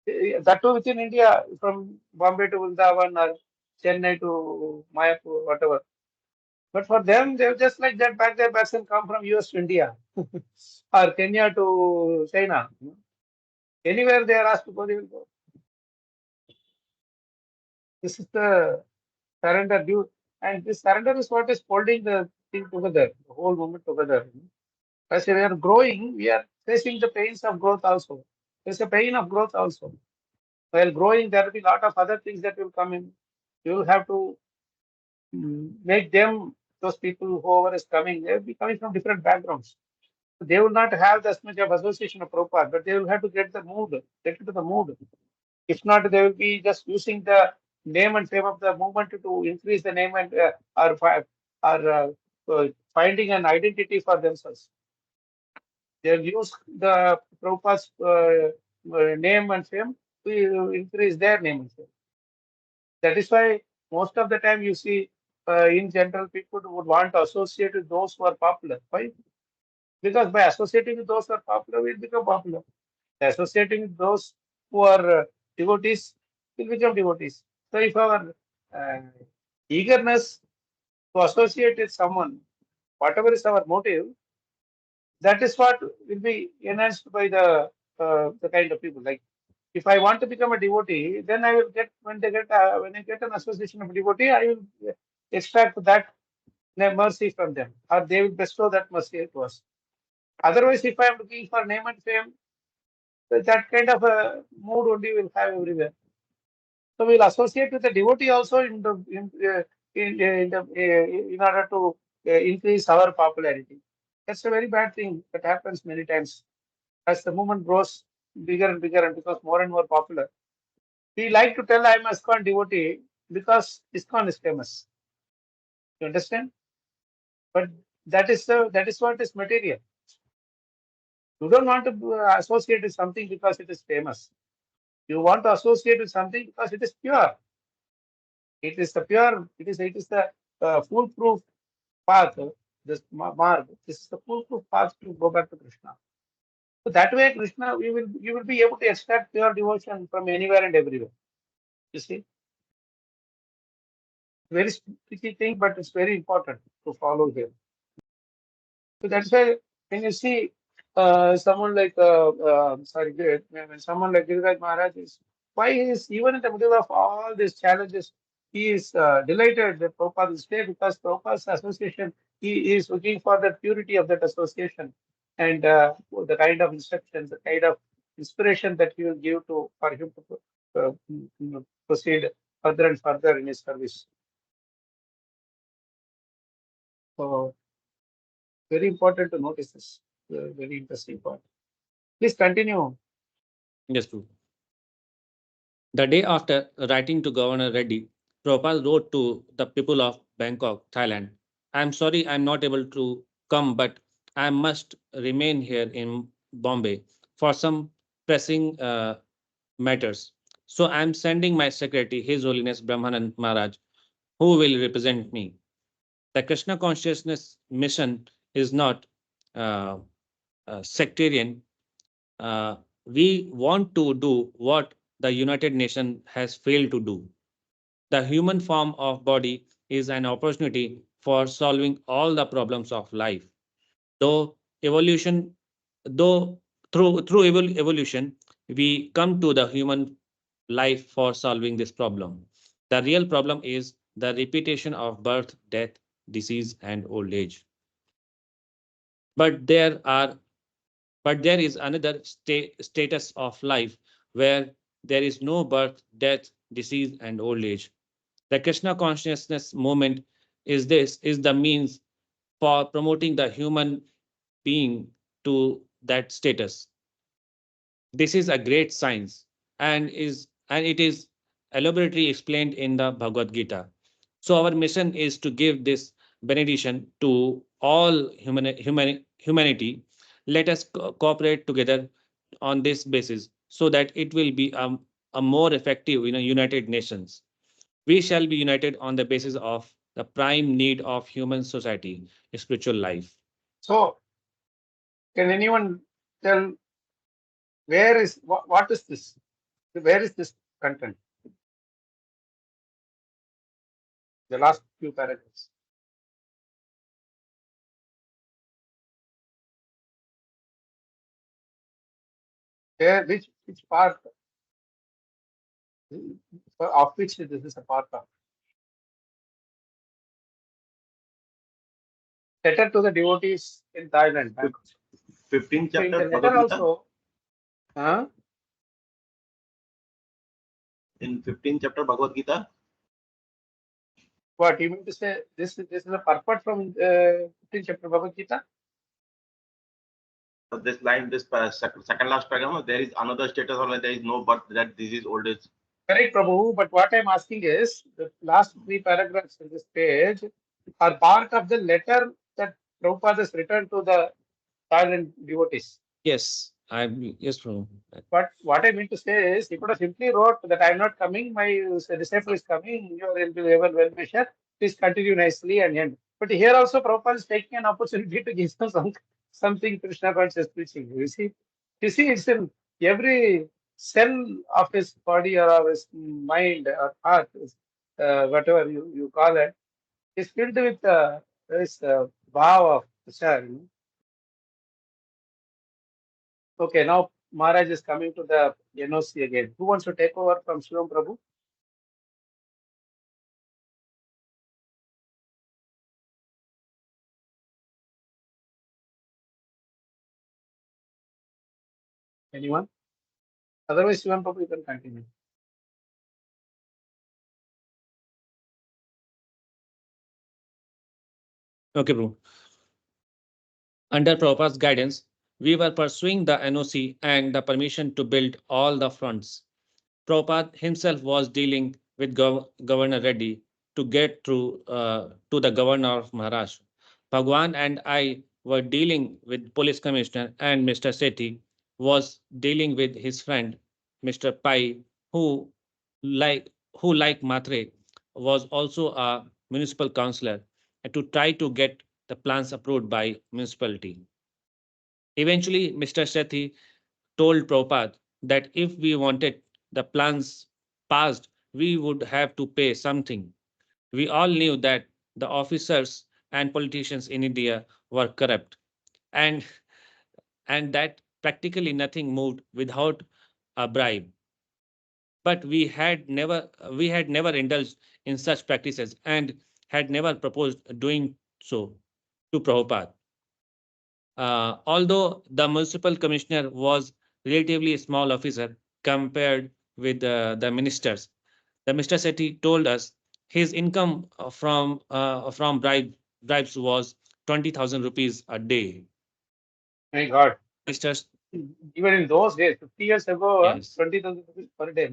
that too within India, from Bombay to Vrindavan or Chennai to Mayapur, whatever, But for them, they're just like that. Pack their bags and come from US to India or Kenya to China. Anywhere they are asked to go, they will go. This is the surrender due. And this surrender is what is holding the thing together, the whole movement together. As we are growing, we are facing the pains of growth also. There's a pain of growth also. While growing, there will be a lot of other things that will come in. You will have to make them, those people, whoever is coming, they will be coming from different backgrounds. They will not have as much of association of Prabhupada, but they will have to get the mood, get into the mood. If not, they will be just using the name and fame of the movement to increase the name and finding an identity for themselves. They'll use the Prabhupada's name and fame to increase their name and fame. That is why most of the time you see, in general, people would want to associate with those who are popular. Why? Because by associating with those who are popular, we become popular. Associating with those who are devotees, will become devotees. So if our uh, eagerness to associate with someone, whatever is our motive, that is what will be enhanced by the kind of people. Like if I want to become a devotee, then I will get when I get an association of devotee, I will extract that mercy from them, or they will bestow that mercy to us. Otherwise, if I am looking for name and fame, that kind of a mood only will have everywhere. So we'll associate with the devotee also in order to increase our popularity. That's a very bad thing that happens many times as the movement grows bigger and bigger and becomes more and more popular. We like to tell I'm a ISKCON devotee because ISKCON is famous. You understand? But that is what is material. You don't want to associate with something because it is famous. You want to associate with something because it is pure. It is the pure. It is the foolproof path. This mark. This is the foolproof path to go back to Krishna. So that way, Krishna, you will be able to extract pure devotion from anywhere and everywhere. You see, very tricky thing, but it's very important to follow here. So that's why when you see someone like when someone like Giriraj Maharaj is, why he is even in the middle of all these challenges, he is delighted that Prabhupada is there because Prabhupada's association, he is looking for the purity of that association and the kind of instructions, the kind of inspiration that he will give to for him to proceed further and further in his service. So very important to notice this. Very interesting point. Please continue. Yes, true. The day after writing to Governor Reddy, Prabhupada wrote to the people of Bangkok, Thailand, I'm sorry I'm not able to come, but I must remain here in Bombay for some pressing matters. So I'm sending my secretary, His Holiness Brahmanand Maharaj, who will represent me. The Krishna consciousness mission is not uh, sectarian. We want to do what the United Nations has failed to do. The human form of body is an opportunity for solving all the problems of life. Though evolution, though through evolution, we come to the human life for solving this problem. The real problem is the repetition of birth, death, disease, and old age. But there is another status of life where there is no birth, death, disease, and old age. The Krishna consciousness movement is the means for promoting the human being to that status. This is a great science and it is elaborately explained in the Bhagavad Gita. So our mission is to give this benediction to all humanity. Let us cooperate together on this basis so that it will be a more effective, United Nations. We shall be united on the basis of the prime need of human society, spiritual life. So, can anyone tell where is what is this? Where is this content? The last few paragraphs. Where, which part of which this is a part of? Letter to the devotees in Thailand. 15th So in the chapter letter Bhagavad Gita. also, In 15th chapter Bhagavad Gita. what you mean to say? This is a purport from 15th chapter Bhagavad Gita. This line, this second last paragraph, there is another status or there is no birth, that this is old age. Correct, Prabhu. But what I'm asking is the last 3 paragraphs in this page are part of the letter that Prabhupada has written to the Thailand devotees. Yes, yes, Prabhu. But what I mean to say is, he could have simply wrote that I'm not coming, my disciple is coming, you will be well measured, please continue nicely and end. But here also Prabhupada is taking an opportunity to give something Krishna conscious preaching. You see, it's in every cell of his body or of his mind or heart, whatever you call it, is filled with this vow of Krishna. Okay, now Maharaj is coming to the NOC again. Who wants to take over from Shivam Prabhu? Anyone? Otherwise, Shivam Prabhu, you can continue. Okay, Prabhu. Under Prabhupada's guidance, we were pursuing the NOC and the permission to build all the fronts. Prabhupada himself was dealing with Governor Reddy to get through to the governor of Maharashtra. Bhagwan and I were dealing with police commissioner, and Mr. Sethi was dealing with his friend Mr. Pai, who like Matre was also a municipal councillor, and to try to get the plans approved by municipality. Eventually, Mr. Sethi told Prabhupada that if we wanted the plans passed, we would have to pay something. We all knew that the officers and politicians in India were corrupt, and and that practically nothing moved without a bribe. But we had never indulged in such practices and had never proposed doing so to Prabhupada. Although the municipal commissioner was relatively a small officer compared with the ministers, the Mr. Sethi told us his income from bribes was 20,000 rupees a day. My God. Mr. Even in those days, 50 years ago, Yes. 20,000 rupees per day.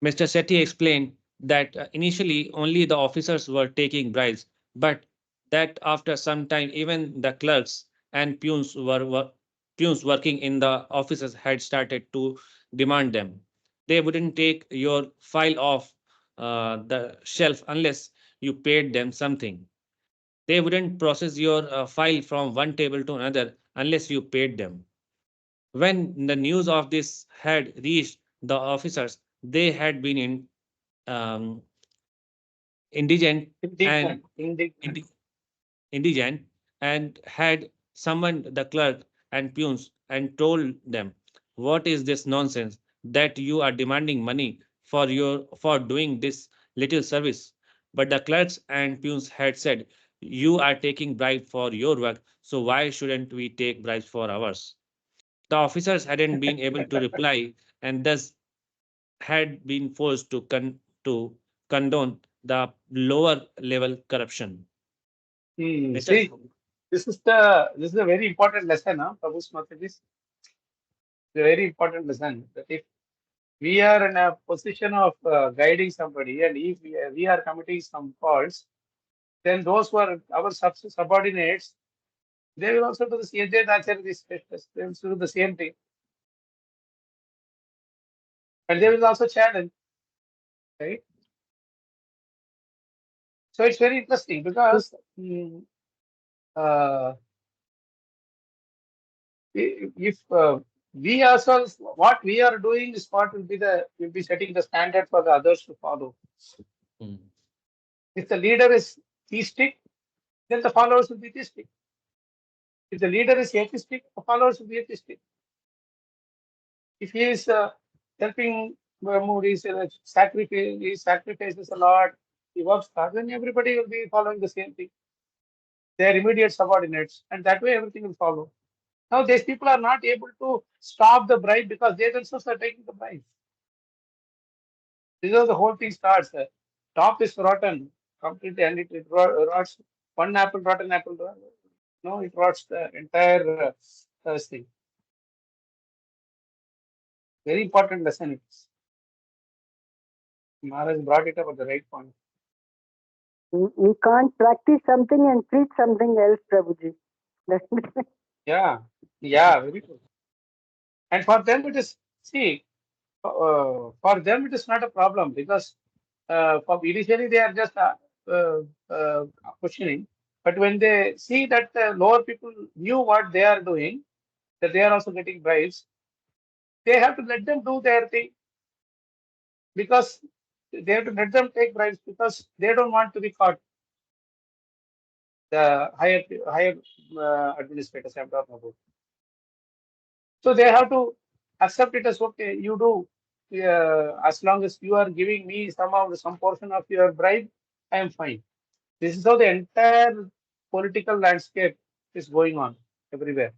Mr. Sethi explained that initially only the officers were taking bribes, but that after some time, even the clerks and peons working in the offices had started to demand them. They wouldn't take your file off the shelf unless you paid them something. They wouldn't process your file from one table to another unless you paid them. When the news of this had reached the officers, they had been um, indigent and indigent and had summoned the clerk and peons and told them, "What is this nonsense that you are demanding money for doing this little service?" But the clerks and peons had said, "You are taking bribe for your work, so why shouldn't we take bribes for ours?" The officers hadn't been able to reply, and thus had been forced to condone the lower level corruption. See, this is a very important lesson, Prabhu's Mataji. A very important lesson that if we are in a position of guiding somebody and if we are committing some faults, then those who are our subordinates, they will also do the same. They will do the same thing, and they will also challenge, right? So it's very interesting because if we ourselves, what we are doing is what will be setting the standard for the others to follow. If the leader is theistic, then the followers will be theistic. If the leader is atheistic, the followers will be atheistic. If he is helping Modi's he sacrifices a lot, he works hard, then everybody will be following the same thing. They are immediate subordinates, and that way everything will follow. Now, these people are not able to stop the bribe because they themselves are taking the bribe. This is how the whole thing starts. The top is rotten completely, and it rots one apple, rotten apple. No, it rots the entire thing. Very important lesson it is. Maharaj brought it up at the right point. We can't practice something and preach something else, Prabhuji. Yeah, very good. And for them it is, see, for them it is not a problem because for initially they are just questioning, but when they see that the lower people knew what they are doing, that they are also getting bribes, they have to let them do their thing because they have to let them take bribes because they don't want to be caught. The higher administrators I'm talking about. So they have to accept it as okay. You do as long as you are giving me some portion of your bribe, I am fine. This is how the entire political landscape is going on everywhere,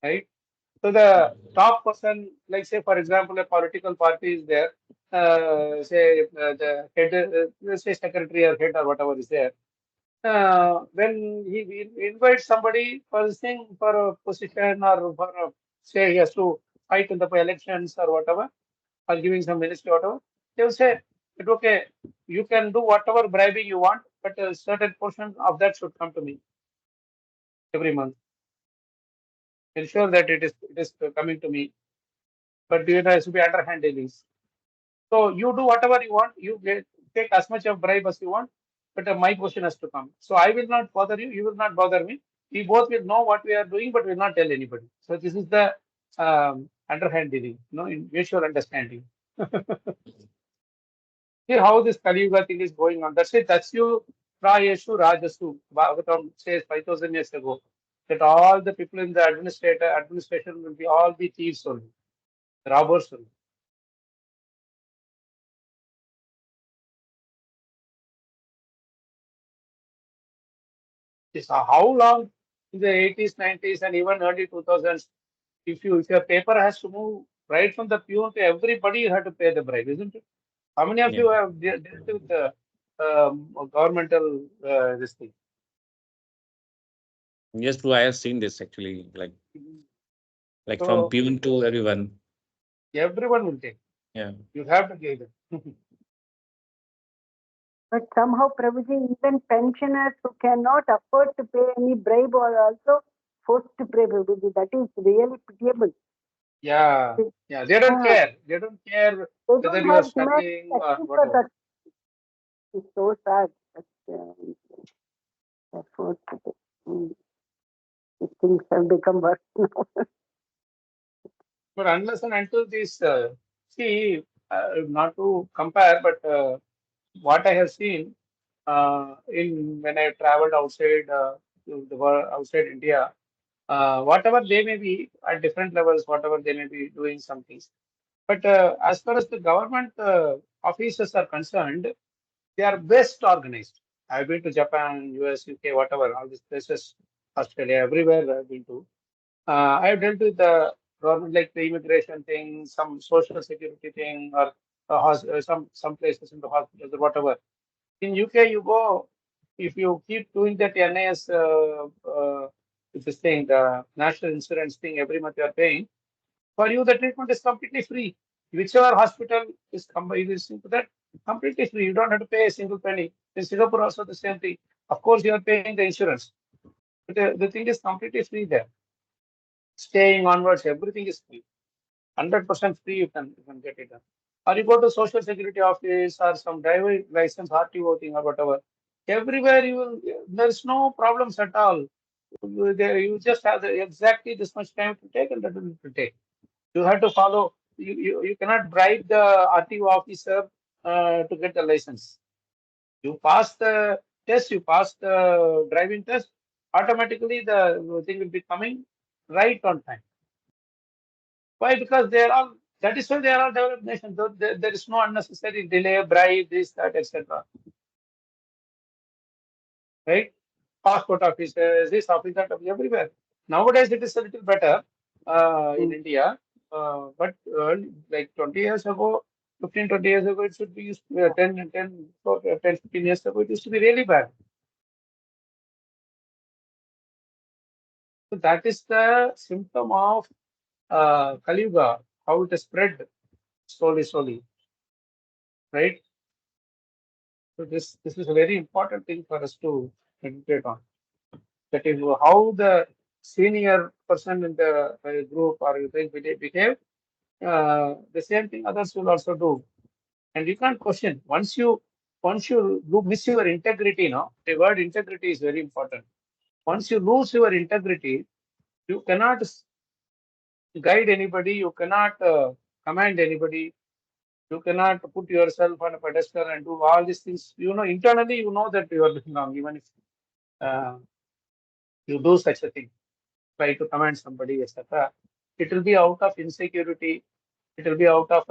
right? So the top person, like say for example, a political party is there, say the head, say secretary or head or whatever is there. When he invites somebody for this thing for a position or for a, say he has to fight in the elections or whatever, or giving some ministry or whatever, they will say, okay, you can do whatever bribing you want, but a certain portion of that should come to me every month. Ensure that it is coming to me, but it has to be underhand dealings. So you do whatever you want, take as much of bribe as you want, but my portion has to come. So I will not bother you, you will not bother me. We both will know what we are doing, but will not tell anybody. So this is the underhand dealing, in mutual understanding. See how this Kali Yuga thing is going on. That's it. That's you, Prayeshu Rajasu. Bhagavatam says 5,000 years ago that all the people in the administration will be all be thieves only, robbers only. How long in the 80s, 90s, and even early 2000s, if your paper has to move right from the peon to everybody, you have to pay the bribe, isn't it? How many of you have dealt with the governmental this thing? Yes, true. I have seen this actually, like So, from peon to everyone. Everyone will take. Yeah. You have to give them. But somehow, Prabhuji, even pensioners who cannot afford to pay any bribe are also forced to pay, Prabhuji. That is really pitiable. Yeah. They don't care. They don't care whether you are struggling or whatever. It's so sad. Things have become worse now. But unless and until this, see, not to compare, but what I have seen in when I traveled outside to the world, outside India, whatever they may be at different levels, whatever they may be doing some things. But as far as the government officers are concerned, they are best organized. I've been to Japan, US, UK, whatever, all these places, Australia, everywhere I've been to. I've dealt with the government, like the immigration thing, some social security thing, or some places in the hospitals or whatever. In UK, you go, if you keep doing that NIS, this thing, the national insurance thing, every month you are paying, for you the treatment is completely free. Whichever hospital is into that, completely free. You don't have to pay a single penny. In Singapore also the same thing. Of course, you are paying the insurance, but the thing is completely free there. Staying onwards, everything is free. 100% free, you can get it done. Or you go to Social Security office or some driver license, RTO thing or whatever. Everywhere there's no problems at all. You just have exactly this much time to take and that will take. You have to follow. You cannot bribe the RTO officer to get the license. You pass the test, you pass the driving test, automatically the thing will be coming right on time. Why? Because they are all, that is why they are all developed nations. There is no unnecessary delay, bribe, this, that, etc. Right? Passport offices, this office, that office, everywhere. Nowadays it is a little better in India, but like 20 years ago, 15, 20 years ago, it should be used to, 10, 15 years ago, it used to be really bad. So that is the symptom of Kali Yuga, how it has spread slowly, right? So this is a very important thing for us to meditate on. That is how the senior person in the group or you think behave. The same thing others will also do, and you can't question. Once you miss your integrity, no, the word integrity is very important. Once you lose your integrity, you cannot guide anybody, you cannot command anybody, you cannot put yourself on a pedestal and do all these things. You know, internally, you know that you are doing wrong, even if uh, you do such a thing, try to command somebody, etc. It will be out of insecurity. It will be out of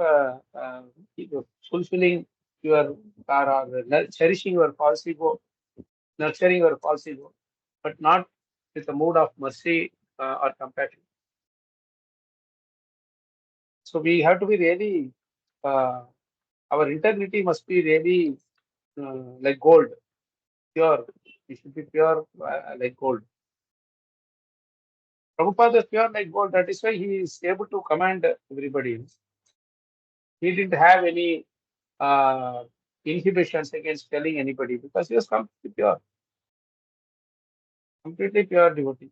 fulfilling your or cherishing your false ego, nurturing your false ego, but not with a mood of mercy or compassion. So we have to be really, our integrity must be really like gold, pure. We should be pure like gold. Prabhupada is pure like gold. That is why he is able to command everybody. He didn't have any inhibitions against telling anybody because he was completely pure devotee.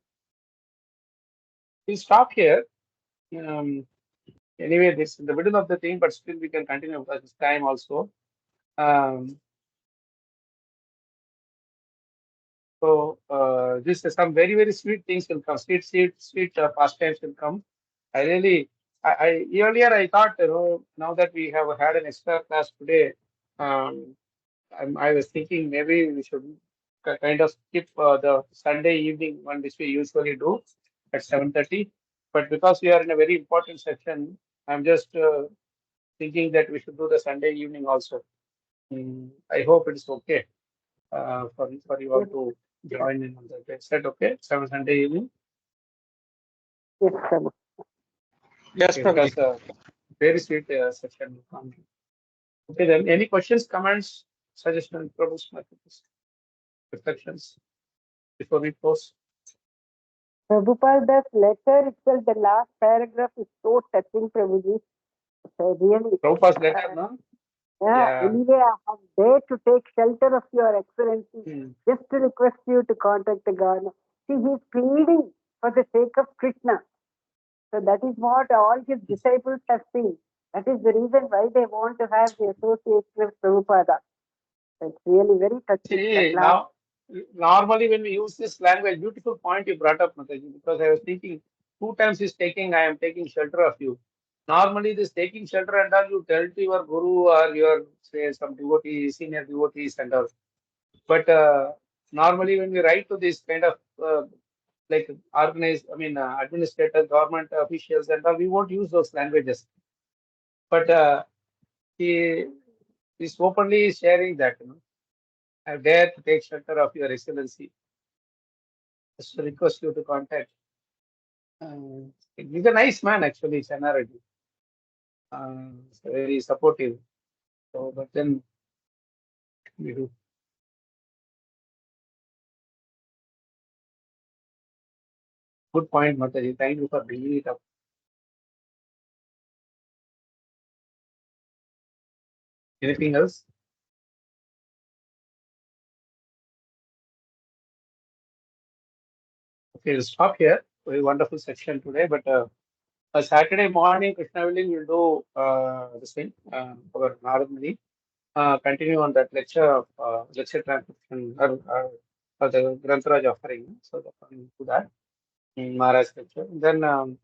We'll stop here. Anyway, this is in the middle of the thing, but still we can continue because it's time also. So this is some very sweet things will come. Sweet pastimes will come. I earlier I thought, you know, now that we have had an extra class today, I was thinking maybe we should kind of skip the Sunday evening one which we usually do at 7:30. But because we are in a very important section, I'm just thinking that we should do the Sunday evening also. I hope it is okay for you all to join in on that. Is that okay? Sunday evening? Yes, Prabhu. Yes, Okay, Prabhuji. because very sweet session. Okay, then any questions, comments, suggestions, Prabhu's reflections before we close? Prabhupada's letter itself, the last paragraph is so touching, Prabhuji. Really. Prabhupada's letter, no? Yeah. Anyway, I have dared to take shelter of your excellency, just to request you to contact the governor. See, he is pleading for the sake of Krishna. So that is what all his disciples have seen. That is the reason why they want to have the association of Prabhupada. It's really very touching. See, now, normally when we use this language, beautiful point you brought up, Mataji, because I was thinking 2 times he's taking, I am taking shelter of you. Normally, this taking shelter and all you tell to your guru or your, say, some devotee, senior devotees and all. But normally when we write to this kind of like administrators, government officials and all, we won't use those languages. But he is openly sharing that, you know. I dare to take shelter of your excellency. Just to request you to contact. He's a nice man, actually, Chana Reddy. Very supportive. So, but then we do. Good point, Mataji. Thank you for bringing it up. Anything else? Okay, we'll stop here. Very wonderful section today, but a Saturday morning, Krishna willing, we'll do this thing, our Narad continue on that lecture transcription or the Grantaraj offering. So that we'll do that in Maharaj lecture. Then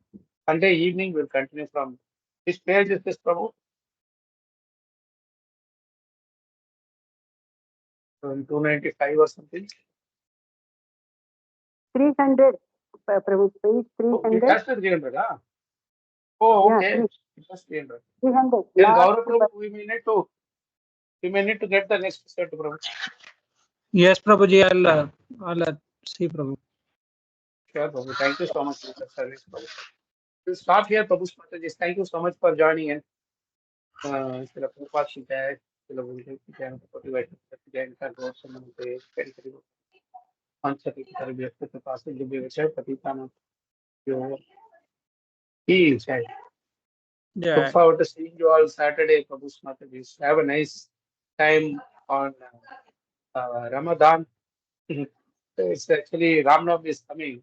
Sunday evening, we'll continue from which page is this, Prabhu? 295 or something. 300, Prabhu, page Oh, it 300. has to 300, huh? Oh, Yeah, okay. It has 300. 300. Then Last Gaurav Prabhu, we may need to get the next set, Prabhu. Yes, Prabhuji, I'll see, Prabhu. Sure, Prabhu. Thank you so much for your service, Prabhu. We'll stop here, Prabhu. Thank you so much for joining in. Srila Prabhupada ki jai, Srila Gurudev ki jai, Prabhupada ki jai, Srila Goswami ki jai, very, very good. Panchati ki tarbiyyat ke paas jo bhi vachai, Patitana jo ki jai. Yeah. Look forward to seeing you all Saturday, Prabhu Mataji. Have a nice time on Ramadan. It's actually Ramnavami is coming.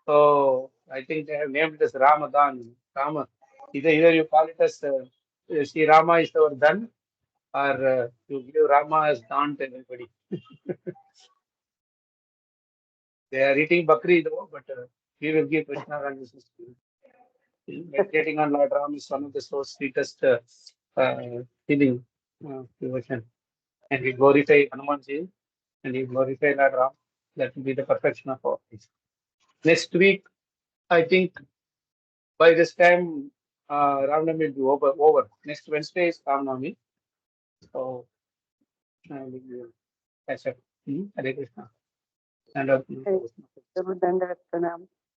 So I think they have named this Ramadan. Rama. Either you call it as Sri Rama is our done, or you give Rama as done to everybody. They are eating Bakri though, but we will give Krishna consciousness. Meditating on Lord Ram is one of the so sweetest feeling devotion. And we glorify Hanumanji and we glorify Lord Ram. That will be the perfection of our life. Next week, I think by this time, Ramnavami will be over. Next Wednesday is Ramnavami. So, we will catch up. Hare Krishna. And Prabhu Dandavat Pranam.